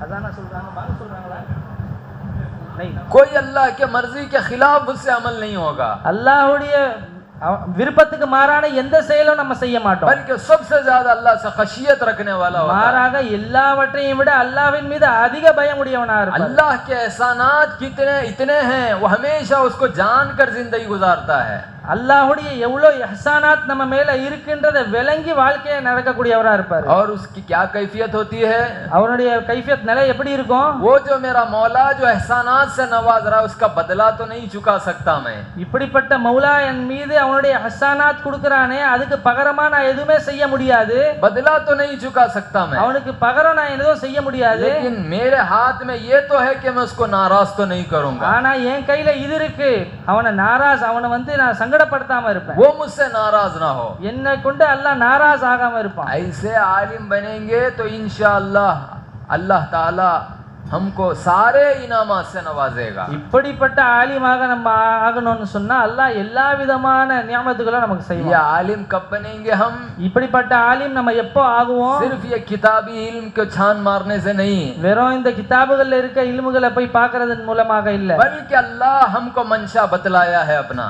அதான சொல்றாங்க, பாருங்க சொல்றாங்களா? कोई अल्लाह के मर्जी के खिलाफ उससे अमल नहीं होगा. அல்லாஹ்வுடைய விருப்பத்துக்கு மாறான எந்த செயலும் நம்ம செய்ய மாட்டோம். बल्कि सबसे ज्यादा अल्लाह से खशियत रखने वाला होता है. மாறாக எல்லாவற்றையும் விட அல்லாஹ்வின் மீது அதிக பயம் உடையவனா இருப்பார். अल्लाह के एहसानात कितने इतने हैं, वो हमेशा उसको जानकर जिंदगी गुजारता है. அல்லாஹ்வுடைய எவ்வளவு இஹ்சானாத் நம்ம மேல இருக்கின்றதை விளங்கி வாழ்க்கையை நடக்கக்கூடியவரா இருப்பார். और उसकी क्या कैफियत होती है? அவருடைய கைஃபியத் நிலை எப்படி இருக்கும்? वो जो मेरा मौला जो एहसानात से नवाज रहा है, उसका बदला तो नहीं चुका सकता मैं. இப்படிப்பட்ட மௌலா என் மீது அவனுடைய இஹ்சானாத் கொடுக்கறானே, அதுக்கு பகரமா நான் எதுவுமே செய்ய முடியாது. बदला तो नहीं चुका सकता मैं, அவனுக்கு பகரம் நான் எதுவும் செய்ய முடியாது. लेकिन मेरे हाथ में ये तो है कि मैं उसको नाराज तो नहीं करूंगा. ஆனா என் கையில இது இருக்கு, அவனை நாராஸ், அவனை நான் சங்கடப்படுத்தாம இருப்பேன். वो मुझसे नाराज ना हो. என்னை கொண்டு அல்லாஹ் நாராஸ் ஆகாம இருப்பான். ऐसे आलिम बनेंगे तो इंशाअल्लाह अल्लाह ताला हमको सारे इनामात से नवाजेगा. இப்படிப்பட்ட ஆலிமாக நம்ம ஆகணும்னு சொன்னா அல்லாஹ் எல்லா விதமான நியமத்துகளும் நமக்கு ये செய்வான். आलिम कब बनेंगे हम? இப்படிப்பட்ட ஆலிம் நம்ம எப்போ ஆகுவோம்? सिर्फ ये किताबी इल्म को छान मारने से नहीं, வெறும் இந்த கிதாபுகள்ல இருக்க இல்முகளை போய் பார்க்கறதன் மூலமாக இல்ல, बल्कि अल्लाह हमको मंशा बतलाया है अपना.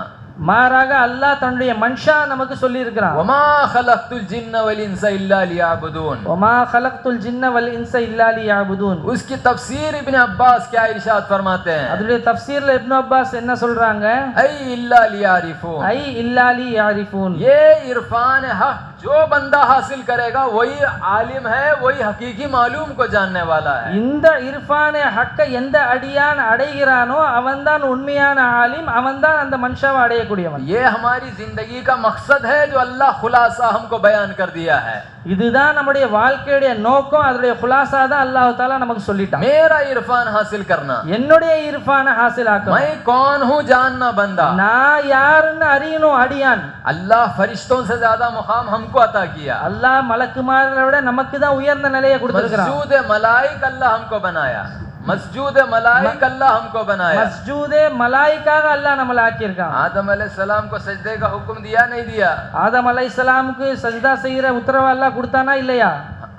மாறாக அல்லாஹ் தன்னுடைய மன்ஷா நமக்கு சொல்லி இருக்கிறான். वमा खलक़तुल जिन्न वल इंसा इल्ला लियअबुदून. वमा खलक़तुल जिन्न वल इंसा इल्ला लियअबुदून. उसकी तफसीर इब्न अब्बास क्या इरशाद फरमाते हैं? அதுடைய தஃப்சீர்ல இப்னு அப்பாஸ் என்ன சொல்றாங்க? ऐ इल्ला लियारिफून. ஐ இல்லா லியஅரிஃபூன். ये इरफान हक जो बंदा हासिल करेगा वही आलिम है, वही हकीकी मालूम को जानने वाला है. இந்த இர்ஃபானே ஹக்க எந்த அடியான் அடைகிறானோ அவன்தான் உண்மையான ஆலிம், அவன்தான் அந்த மன்ஷாவை அடையக்கூடியவன். ये हमारी जिंदगी का मकसद है जो अल्लाह खुलासा हमको बयान कर दिया है. இதுதான் நம்முடைய வாழ்க்கையுடைய நோக்கம், அதோடைய குலாசா தான் அல்லாஹ் தஆலா நமக்கு சொல்லிட்டான். मेरा इरफान हासिल करना, என்னுடைய இர்ஃபான ஹாசிலாக்க, मैं कौन हूँ जानना बंदा. நான் யாருன்னு அறியணும் அடியான். अल्लाह फरिश्तों से ज्यादा मुकाम हमको अता किया. அல்லாஹ் மலக்குமார்களை விட நமக்கு தான் உயர்ந்த நிலையை கொடுத்திருக்கிறான். मस्जूद मलाइक अल्लाह हमको बनाया. मस्जूद मलाइक अल्लाह हमको बनाया. மஸ்ஜூதே மலாயிக்காக அல்லாஹ் நம்மளை ஆக்கியிருக்கான். आदम अलैहिस्सलाम को सजदे का हुक्म दिया नहीं दिया? ஆதம் அலைஹிஸ்ஸலாமுக்கு சஜ்தா செய்யற உத்தரவு அல்லாஹ் கொடுத்தானா இல்லையா?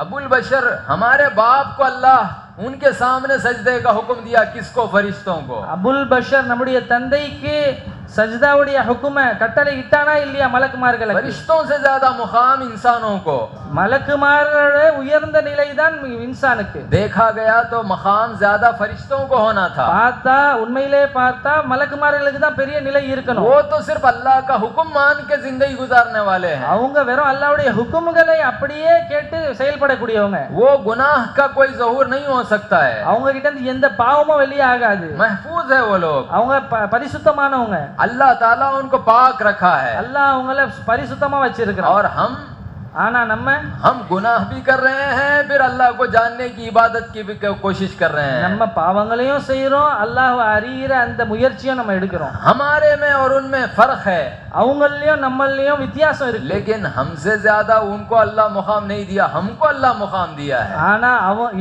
अबुल बशर हमारे बाप को अल्लाह उनके सामने सजदे का हुक्म दिया. किसको? फरिश्तों को. அபுல் பஷர் நம்முடைய தந்தைக்கு சஜ்தாவுடைய हुक्म கட்டளை இட்டானா இல்லையா மலக்குமார்களுக்கு? फरिश्तों से ज्यादा मुकाम इंसानों को. மலக்குமாரோட உயர்ந்த நிலைதான் இன்சானுக்கு. देखा गया तो मकाम ज्यादा फरिश्तों को होना था. பார்த்தா உண்மையிலே பார்த்தா மலக்குமார்களுக்கு தான் பெரிய நிலை இருக்கணும். वो तो सिर्फ अल्लाह का हुक्म मान के जिंदगी गुजारने वाले हैं. அவங்க வெறும் அல்லாஹ்வுடைய हुक्मகளை அப்படியே கேட்டு செயல்படக்கூடியவங்க. वो गुनाह का कोई ज़हूर नहीं हो सकता है. அவங்க கிட்ட இருந்து எந்த பாவமும் வெளியே ஆகாது. महफूज है वो लोग. அவங்க பரிசுத்தமானவங்க. अल्लाह ताला उनको पाक रखा है. அல்லாஹ் அவங்கள பரிசுத்தமா வச்சிருக்கிறான். और हम ஆனா நம்ம हम गुनाह भी कर रहे हैं, फिर अल्लाह को जानने की इबादत की भी कोशिश कर रहे हैं। நம்ம பாவங்களையும் செய்றோம், அல்லாஹ்வை அறியிற அந்த முயற்சியை நம்ம எடுக்கிறோம். हमारे में और उनमें फर्क है, அவங்களையும் நம்மளையும் வித்தியாசம் இருக்கு. लेकिन हमसे ज्यादा उनको अल्लाह मुकाम नहीं दिया, हमको अल्लाह मुकाम दिया है। ஆனா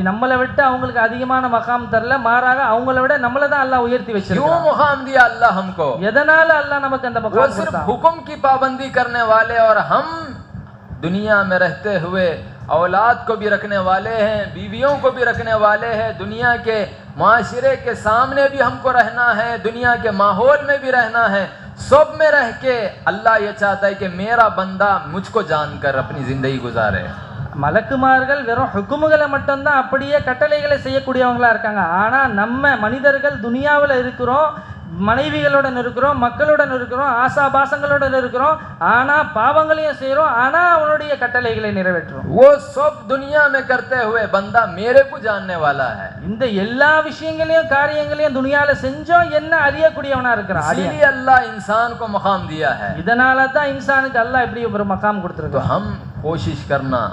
நம்மளை விட்டு அவங்களுக்கு அதிகமான மகாம் தரல, மாறாக அவங்கள விட நம்மள தான் அல்லாஹ் உயர்த்தி क्यों வச்சிருக்கான். मुकाम दिया अल्लाह हमको? எதனால அல்லாஹ் நமக்கு அந்த वो மகாம் सिर्फ கொடுத்தான்? हुक्म की पाबंदी करने वाले, और हम दुनिया में रहते हुए औलाद को भी रखने वाले हैं, बीवियों को भी रखने वाले हैं, दुनिया के माशरे के सामने भी हमको रहना है, दुनिया के माहौल में भी रहना है, सब में रह के अल्लाह ये चाहता है कि मेरा बंदा मुझको जानकर अपनी जिंदगी गुजारे। மலக்குமார்கள் வெறும் ஹுக்குமுகளை மட்டும்தான் அப்படியே கட்டளைகளை செய்யக்கூடியவங்களா இருக்காங்க. ஆனா நம்ம மனிதர்கள் துனியாவில் இருக்கிறோம், மனைவிகளுடன் இருக்கிறோம், மக்களுடன் இருக்கிறோம், ஆசாபாசங்களுடன் இருக்கிறோம், ஆனா பாவங்களையும் செய்யறோம், ஆனா அவனுடைய கட்டளைகளை நிறைவேற்றுறோம். वो सब दुनिया में करते हुए बंदा मेरे को जानने वाला है। இந்த எல்லா விஷயங்களையும் காரியங்களையும் துனியால செஞ்சோம் என்ன அறியக்கூடியவனா இருக்கிறான். इसीलिए अल्लाह इंसान को मकाम दिया है। இதனால தான் இன்சானுக்கு அல்லாஹ் இப்படி ஒரு மகாம் तो கொடுத்திருக்கான். हम कोशिश करना,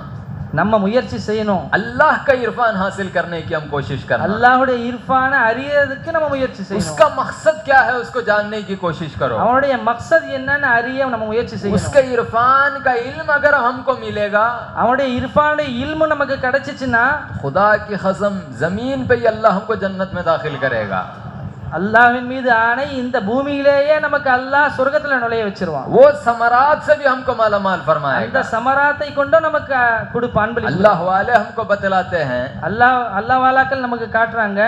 நம்ம முயற்சி செய்யணும். अल्लाह का इरफान हासिल करने की हम कोशिश करना। அல்லாஹ்வுடைய இர்ஃபானை அறியறதுக்கு நம்ம முயற்சி செய்யணும். उसका मकसद क्या है उसको जानने की कोशिश करो। அவனுடைய மக்சத் என்னன்னு அறிய நம்ம முயற்சி செய்யணும். उसके इरफान का इल्म अगर हमको मिलेगा, அவனுடைய இர்ஃபானுடைய இல்மு நமக்கு கிடைச்சிச்சுன்னா खुदा की कसम जमीन पे ही अल्लाह हमको जन्नत में दाखिल करेगा। அல்லாஹ்வின் மீது ஆணை இந்த பூமியிலேயே நமக்கு அல்லாஹ் சொர்க்கத்துல நுழைய வச்சிருவான். वो समरात से भी हमको मालामाल அந்த फरमाएगा। சமராத்தை கொண்டு நமக்கு கொடுப்பான். अल्लाह वाले हमको बतलाते हैं, அல்லாஹ் வாலாக்கள் நமக்கு காட்டுறாங்க,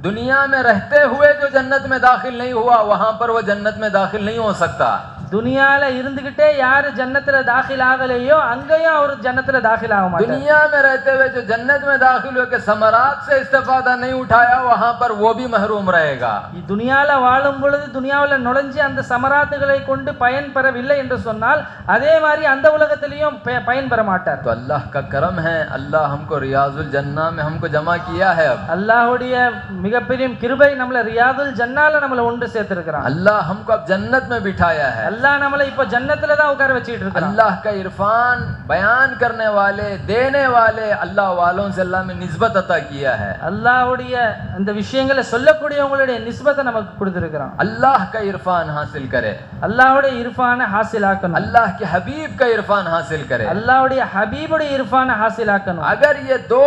दुनिया में रहते हुए जो जन्नत में दाखिल नहीं हुआ, वहां पर वो जन्नत में दाखिल नहीं हो सकता। துனியால இருந்துகிட்டே யாரு ஜன்னத்துல தாখিল ஆகலையோ அங்கேயும் அவர் ஜன்னத்துல தாখিল ஆக மாட்டார். दुनिया में रहते हुए जो जन्नत में दाखिल होकर समरात से इस्तेफादा नहीं उठाया, वहां पर वो भी महरूम रहेगा। துனியால வாழும் பொழுது துனியாவுல நுழைஞ்சு அந்த சமராத்துகளை கொண்டு பயன் பெறவில்லை என்று சொன்னால் அதே மாதிரி அந்த உலகத்திலையும் பயன் பெற மாட்டார். तो अल्लाह का करम है, अल्लाह हमको रियाजुल जन्ना में हमको जमा किया है। अब அல்லாஹ்வுடைய மிகப்பெரிய கிருபை நம்மள ரியாதுல் ஜன்னால நம்மள ஒன்று சேர்த்திருக்கிறான். अल्लाह हमको अब जन्नत में बिठाया है। அல்லாஹ் நம்மளை இப்ப ஜன்னத்துல தான் உட்கார வச்சிட்டு இருக்கான். अल्लाह का इरफान बयान करने वाले, देने वाले अल्लाह वालों से अल्लाह में निस्बत अता किया है। அல்லாஹ்வுடைய அந்த விஷயங்களை சொல்லக்கூடியவங்களுடைய நிஸ்பத்தை நமக்கு கொடுத்திருக்கிறான். अल्लाह का इरफान हासिल करे, அல்லாஹ்வுடைய இர்ஃபானை ஹாசிலாக்கணும். अल्लाह के हबीब का इरफान हासिल करे। அல்லாஹ்வுடைய ஹபீபுடைய இர்ஃபானை ஹாசிலாக்கணும். अगर ये दो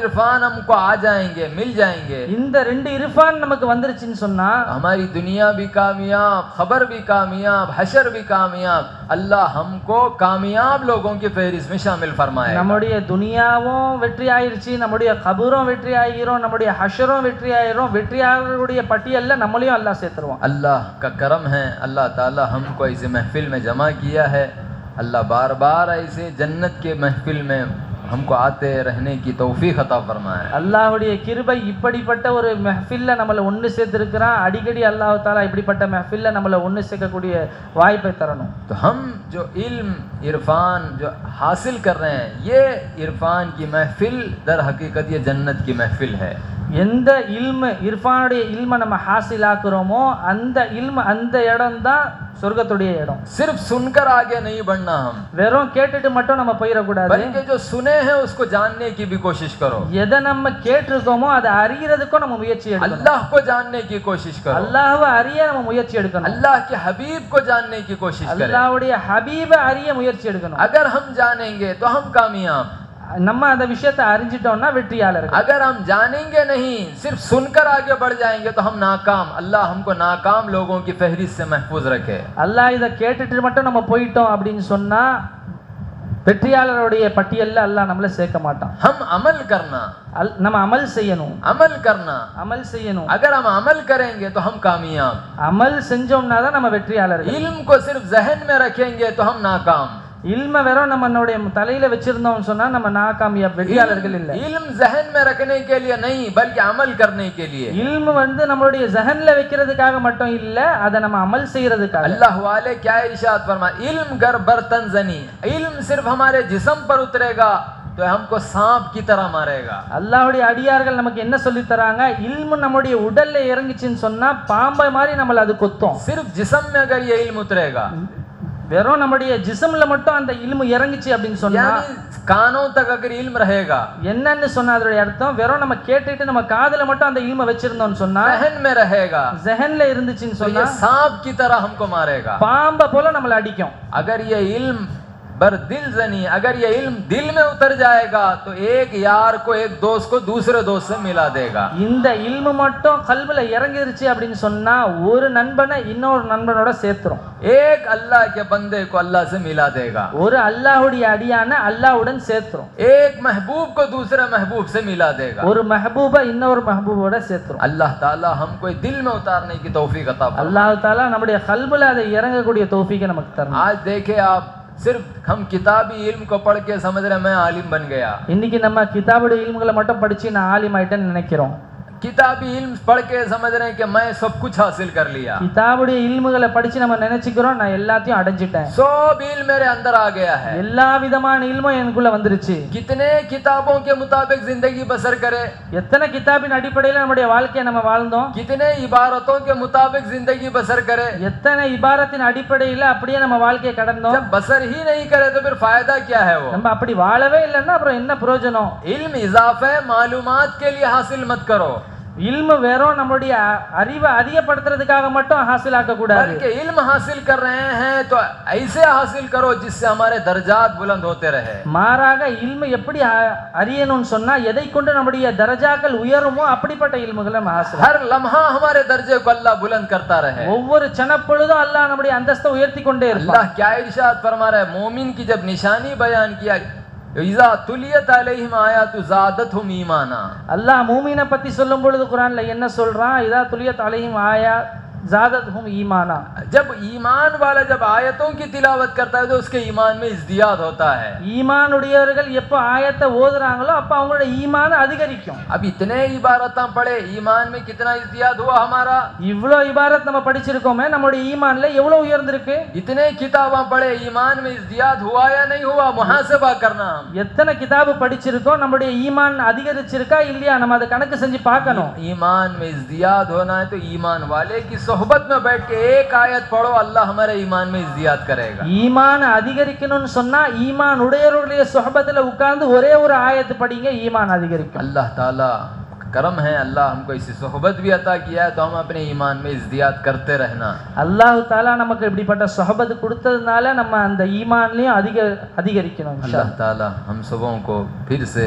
इरफान हमको आ जाएंगे, मिल जाएंगे, இந்த ரெண்டு இர்ஃபான் நமக்கு வந்துருச்சுன்னு சொன்னா हमारी दुनिया भी कामयाब, खबर भी कामयाब, हशर भी कामयाब। अल्लाह हमको कामयाब लोगों की फहरिस्त में शामिल फरमाए। நம்முடைய துனியாவும் வெற்றி ஆயிருச்சு, நம்முடைய கபரும் வெற்றி ஆகிறோம், நம்முடைய ஹஷரும் வெற்றி ஆயிரும், வெற்றியாளர்களுடைய பட்டியல்ல நம்மளையும் அல்லாஹ் சேர்த்துருவான். अल्लाह का करम है, अल्लाह ताला हमको ऐसे महफिल में जमा किया है। अल्लाह बार बार ऐसे जन्नत के महफिल में हमको आते रहने की तौफीक अता फरमाए। அல்லாஹ்வுடைய கிருபை இப்படிப்பட்ட ஒரு महफिல்ல நம்மள ஒன்னு சேர்த்திருக்கிறான். அடிக்கடி அல்லாஹ் தஆலா இப்படிப்பட்ட महफिல்ல நம்மள ஒன்னு சேர்க்கக்கூடிய வாய்ப்பை தரணும். तो हम जो इल्म इरफान जो हासिल कर रहे हैं, ये इरफान की महफिल दर हकीकत ये जन्नत की महफिल है। எந்த இல்மு இர்ஃபானுடைய இல்மை நம்ம ஹாசிலாக்குறோமோ அந்த இல்மு அந்த இடம் தான் சொர்க்கத்துடைய இடம். सिर्फ सुनकर आगे नहीं बढ़ना, हम வெறும் கேட்டுட்டு மட்டும் நம்ம போயிடக்கூடாது. बल्कि जो सुने हैं उसको जानने की भी कोशिश करो। எதை நம்ம கேட்டிருக்கோமோ அதை அறியறதுக்கும் நம்ம முயற்சி எடுக்கணும். अल्लाह को जानने की कोशिश करो, அல்லாஹ்வை அறிய நம்ம முயற்சி எடுக்கணும். अल्लाह के हबीब को जानने की कोशिश करें। அல்லாஹ்வுடைய ஹபீபை அறிய முயற்சி எடுக்கணும். अगर हम जानेंगे तो हम कामयाब, நம்ம அந்த விஷயத்தை அறிஞ்சிட்டோம்னா வெற்றியாளர். अगर हम जानेंगे नहीं, सिर्फ सुनकर आगे बढ़ जाएंगे तो हम नाकाम। अल्लाह हमको नाकाम लोगों की फहरिस्त से महफूज रखे। அல்லாஹ் இதை கேட்டுட்டு மட்டும் நம்ம போயிட்டோம் அப்படின்னு சொன்னா வெற்றியாளருடைய பட்டியல்ல அல்லாஹ் நம்மள சேர்க்க மாட்டான். हम अमल करना, நம்ம அமல் செய்யணும். अमल करना, அமல் செய்யணும். अगर हम अमल करेंगे तो हम कामयाब। அமல் செஞ்சோம்னா தான் நம்ம வெற்றியாளர்கள். इल्म को सिर्फ जहन में रखेंगे तो हम नाकाम। இல்ம வெறும் நம்மளுடைய தலையில வச்சிருந்தோம் சொன்னா நம்ம நாகாமியாப் வெற்றியாளர்கள் இல்ல. इल्म जहन में रखने के लिए नहीं, बल्कि अमल करने के लिए। இல்ம வந்து நம்மளுடைய ஜஹன்ல வைக்கிறதுக்காக மட்டும் இல்ல, அதை நம்ம அமல் செய்யறதுக்காக. अल्लाह वाले क्या इरशाद फरमाए, इल्म गर बर्तन जनी, इल्म सिर्फ हमारे जिस्म पर उतरेगा तो हमको सांप की तरह मारेगा। அல்லாஹ்வுடைய அடியார்கள் நமக்கு என்ன சொல்லி தராங்க, இல்மு நம்முடைய உடல்ல இறங்கிச்சுன்னு சொன்னா பாம்பை மாதிரி நம்மள அது கொத்தும். सिर्फ जिस्म में अगर ये इल्म उतरेगा, வெறும் நம்முடைய ஜிஸ்ம்ல மட்டும் அந்த இல்மு இறங்குச்சு அப்படின்னு சொன்னா, यानी कानों तक अगर इल्म रहेगा, என்னன்னு சொன்னா அதோட அர்த்தம் வெறும் நம்ம கேட்டுட்டு நம்ம காதுல மட்டும் அந்த இல்ம வச்சிருந்தோம்னு சொன்னா, जहन में रहेगा, ஜஹன்ல இருந்துச்சுன்னு तो சொன்னா ये सांप की तरह हमको मारेगा। பாம்ப போல நம்மள அடிக்கும். अगर ये इल्म बर दिल जनी, अगर ये इल्म दिल में उतर जाएगा तो एक यार को, एक दोस्त को दूसरे दोस्त से मिला देगा। இந்த இல்மு மட்டும் கல்புல இறங்கிருச்சு அப்படின்னு சொன்னா ஒரு நண்பனை இன்னொரு நண்பனோட சேர்த்துரும். एक अल्लाह के बंदे को अल्लाह से मिला देगा, ஒரு அல்லாஹ்வுடைய அடியான அல்லாஹ்வுடன் சேர்த்துரும். एक महबूब को दूसरे महबूब से मिला देगा। ஒரு महबूபை இன்னொரு महबूபோட சேர்த்துரும். अल्लाह ताला हमको दिल में उतारने की तौफीक अता फरमाए। அல்லாஹ் தஆலா நம்முடைய கல்புல அதை இறங்கக்கூடிய தௌஃபீகை நமக்கு தரணும். आज देखे आप, सिर्फ हम किताबी इल्म को पढ़ के समझ रहे मैं आलिम बन गया। இன்னைக்கு நம்ம கிதாபுடைய இல்முகளை மட்டும் படிச்சு நான் ஆலிம் ஆயிட்டேன்னு நினைக்கிறோம். किताबी इल्म पढ़ के समझ रहे हैं कि मैं सब कुछ हासिल कर लिया। கிதாபுடைய இல்முகளை படிச்சு நம்ம நினைச்சுக்கிறோம் நான் எல்லாத்தையும் அடைஞ்சிட்டேன், सब इल्म मेरे अंदर आ गया है। எல்லா விதமான இல்மும் எனக்குள்ள வந்துருச்சு. कितने किताबों के मुताबिक जिंदगी बसर करे, எத்தனை கிதாபின் அடிப்படையில் நம்முடைய வாழ்க்கையை நம்ம வாழ்ந்தோம், कितने इबारतों के मुताबिक जिंदगी बसर करे। எத்தனை இபாரத்தின் அடிப்படையில் அப்படியே நம்ம வாழ்க்கையை கடந்தோம். जब बसर ही नहीं करे तो फिर फायदा क्या है? वो நம்ம அப்படி வாழவே இல்லைன்னா அப்புறம் என்ன பிரயோஜனம்? इल्म इजाफे मालूमात के लिए हासिल मत करो, இல்மு வெறும் நம்மளுடைய அறிவை அதிகப்படுத்துறதுக்காக மட்டும் हासिलाக்க கூடாது. बल्कि इल्म हासिल कर रहे हैं तो ऐसे हासिल करो जिससे हमारे दर्जात बुलंद होते रहे। மாறாக இல்மு எப்படி அறியணும்னு சொன்னா எதை கொண்டு நம்முடைய दर्जाக்கள் உயருமோ அப்படிப்பட்ட இல்முகளை நம்ம हासिल. हर लम्हा हमारे दर्जे को अल्लाह बुलंद करता रहे। ஒவ்வொரு சனப்பொழுதும் அல்லாஹ் நம்முடைய அந்தஸ்தை उयர்த்தி கொண்டே இருப்பான். अल्लाह क्या इरशाद फरमा रहा है? मोमिन की जब निशानी बयान किया, इज़ा तुलियत अलैहिम आयातु ज़ादतहुम ईमाना। அல்லாஹ் மூமினை பத்தி சொல்லும் பொழுது குர்ஆன்ல என்ன சொல்றான்? இதா துலியத் அலைஹிம் ஆயாத் ज़ादतहुम ईमाना। जब ईमान वाला जब आयतों की तिलावत करता है तो उसके ईमान में इज़्दियाद होता है। ஈமான் உடையவர்கள் எப்போ ஆயத்தை ஓதுறாங்களோ அப்ப அவங்களோட ஈமான் அதிகரிக்கும். अब इतने इबारत पढ़े, ईमान में कितना इज़्दियाद हुआ हमारा? இவ்வளோ இபாரத் நம்ம படிச்சிருக்கோமே, நம்மளுடைய ஈமான்ல எவ்வளவு உயர்ந்திருக்கு? इतने किताबें पढ़े, ईमान में इज़्दियाद हुआ या नहीं हुआ? मुहासबा करना। எத்தனை கிதாபு படிச்சிருக்கோம், நம்முடைய ஈமான் அதிகரிச்சிருக்கா இல்லையா, நம்ம அதை கணக்கு செஞ்சு பார்க்கணும். ईमान में इज़्दियाद होना है तो ईमान वाले की सोहबत में बैठ के एक आयत पढ़ो, अल्लाह हमारे ईमान में इज़्दियाद करेगा। ஈமான் அதிகரிக்கணும்னு சொன்னா ஈமான் உடையவர்களுடைய சொஹபத்துல உட்கார்ந்து ஒரே ஒரு ஆயத்து படிங்க, ஈமான் அதிகரிக்கும். अल्लाह ताला करम है, अल्लाह हमको इसी सोहबत भी अता किया है, तो हम अपने ईमान में इज़्दियाद करते रहना। அல்லாஹ் தஆலா நமக்கு இப்படிப்பட்ட சொஹபத் கொடுத்ததுனால நம்ம அந்த ஈமான்லயும் அதிகரிக்கணும். अल्लाह ताला हम सबों को फिर से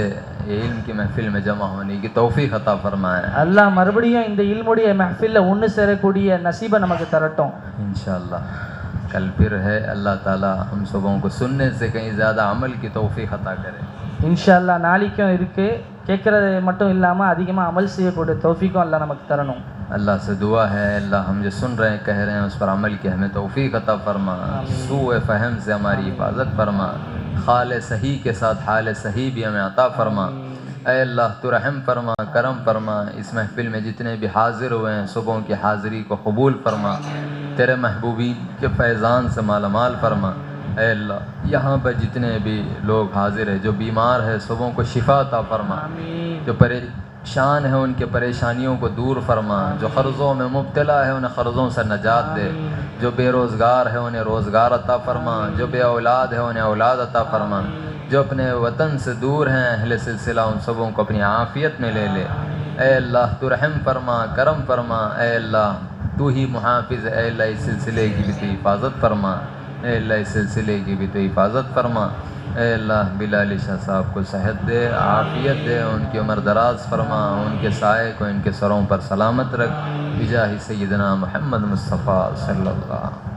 ये इल्म की महफिल में जमा होने की तौफीक अता फरमाए। அல்லாஹ் மறுபடியும் இந்த இல்முடைய महफिல்ல ஒன்று சேரக்கூடிய நசீபை நமக்கு தரட்டும் इंशाअल्लाह कल फिर है। अल्लाह ताला हम सबों को सुनने से कहीं ज़्यादा अमल की तौफीक अता करे। இன்ஷா அல்லாஹ் நாளைக்கும் இருக்கு, கேட்கறது மட்டும் இல்லாம அதிகமா அமல் செய்யக்கூடிய தௌஃபீக்கும் அல்லாஹ் நமக்கு தரணும். अल्लाह से दुआ है, अल्लाह हम जो सुन रहे हैं कह रहे हैं उस पर अमल की हमें तौफीक अता फरमा, सूए फ़हम से हमारी हिफाजत फरमा, खाल सही के साथ हाल सही भी हमें अता फरमा। ऐ अल्लाह तू रहम फरमा, करम फरमा, इस महफिल में जितने भी हाजिर हुए हैं सुबह की हाज़िरी को कबूल फरमा, तेरे महबूबी के फैज़ान से मालामाल फरमा। ऐ अल्लाह यहाँ पर जितने भी लोग हाजिर हैं, जो बीमार है सुबह को शिफा अता फरमा, जो परेशान है उनके परेशानियों को दूर फरमा, जो क़र्ज़ों में मुब्तला है उन्हें क़र्ज़ों से नजात दे, जो बेरोज़गार है उन्हें रोज़गार अता फरमा, जो बे औलाद है उन्हें औलाद अता फरमा, जो अपने वतन से दूर हैं अहले सिलसिला उन सबों को अपनी आफ़ियत में ले ले। ऐ अल्लाह तू रहम फरमा, करम फरमा। ऐ अल्लाह तू ही मुहाफ़िज़, ऐ अल्लाह इस सिलसिले की भी तो हिफाजत फरमा, ऐ अल्लाह इस सिलसिले की भी तो हिफाजत फरमा। ऐ अल्लाह बिलाल शाह साहब को सेहत दे, आफ़ियत दे, उनकी उम्र दराज फरमा, उनके साए को इनके सरों पर सलामत रख, बिजाहि सय्यदना मुहम्मद मुस्तफ़ा सल्लल्लाहु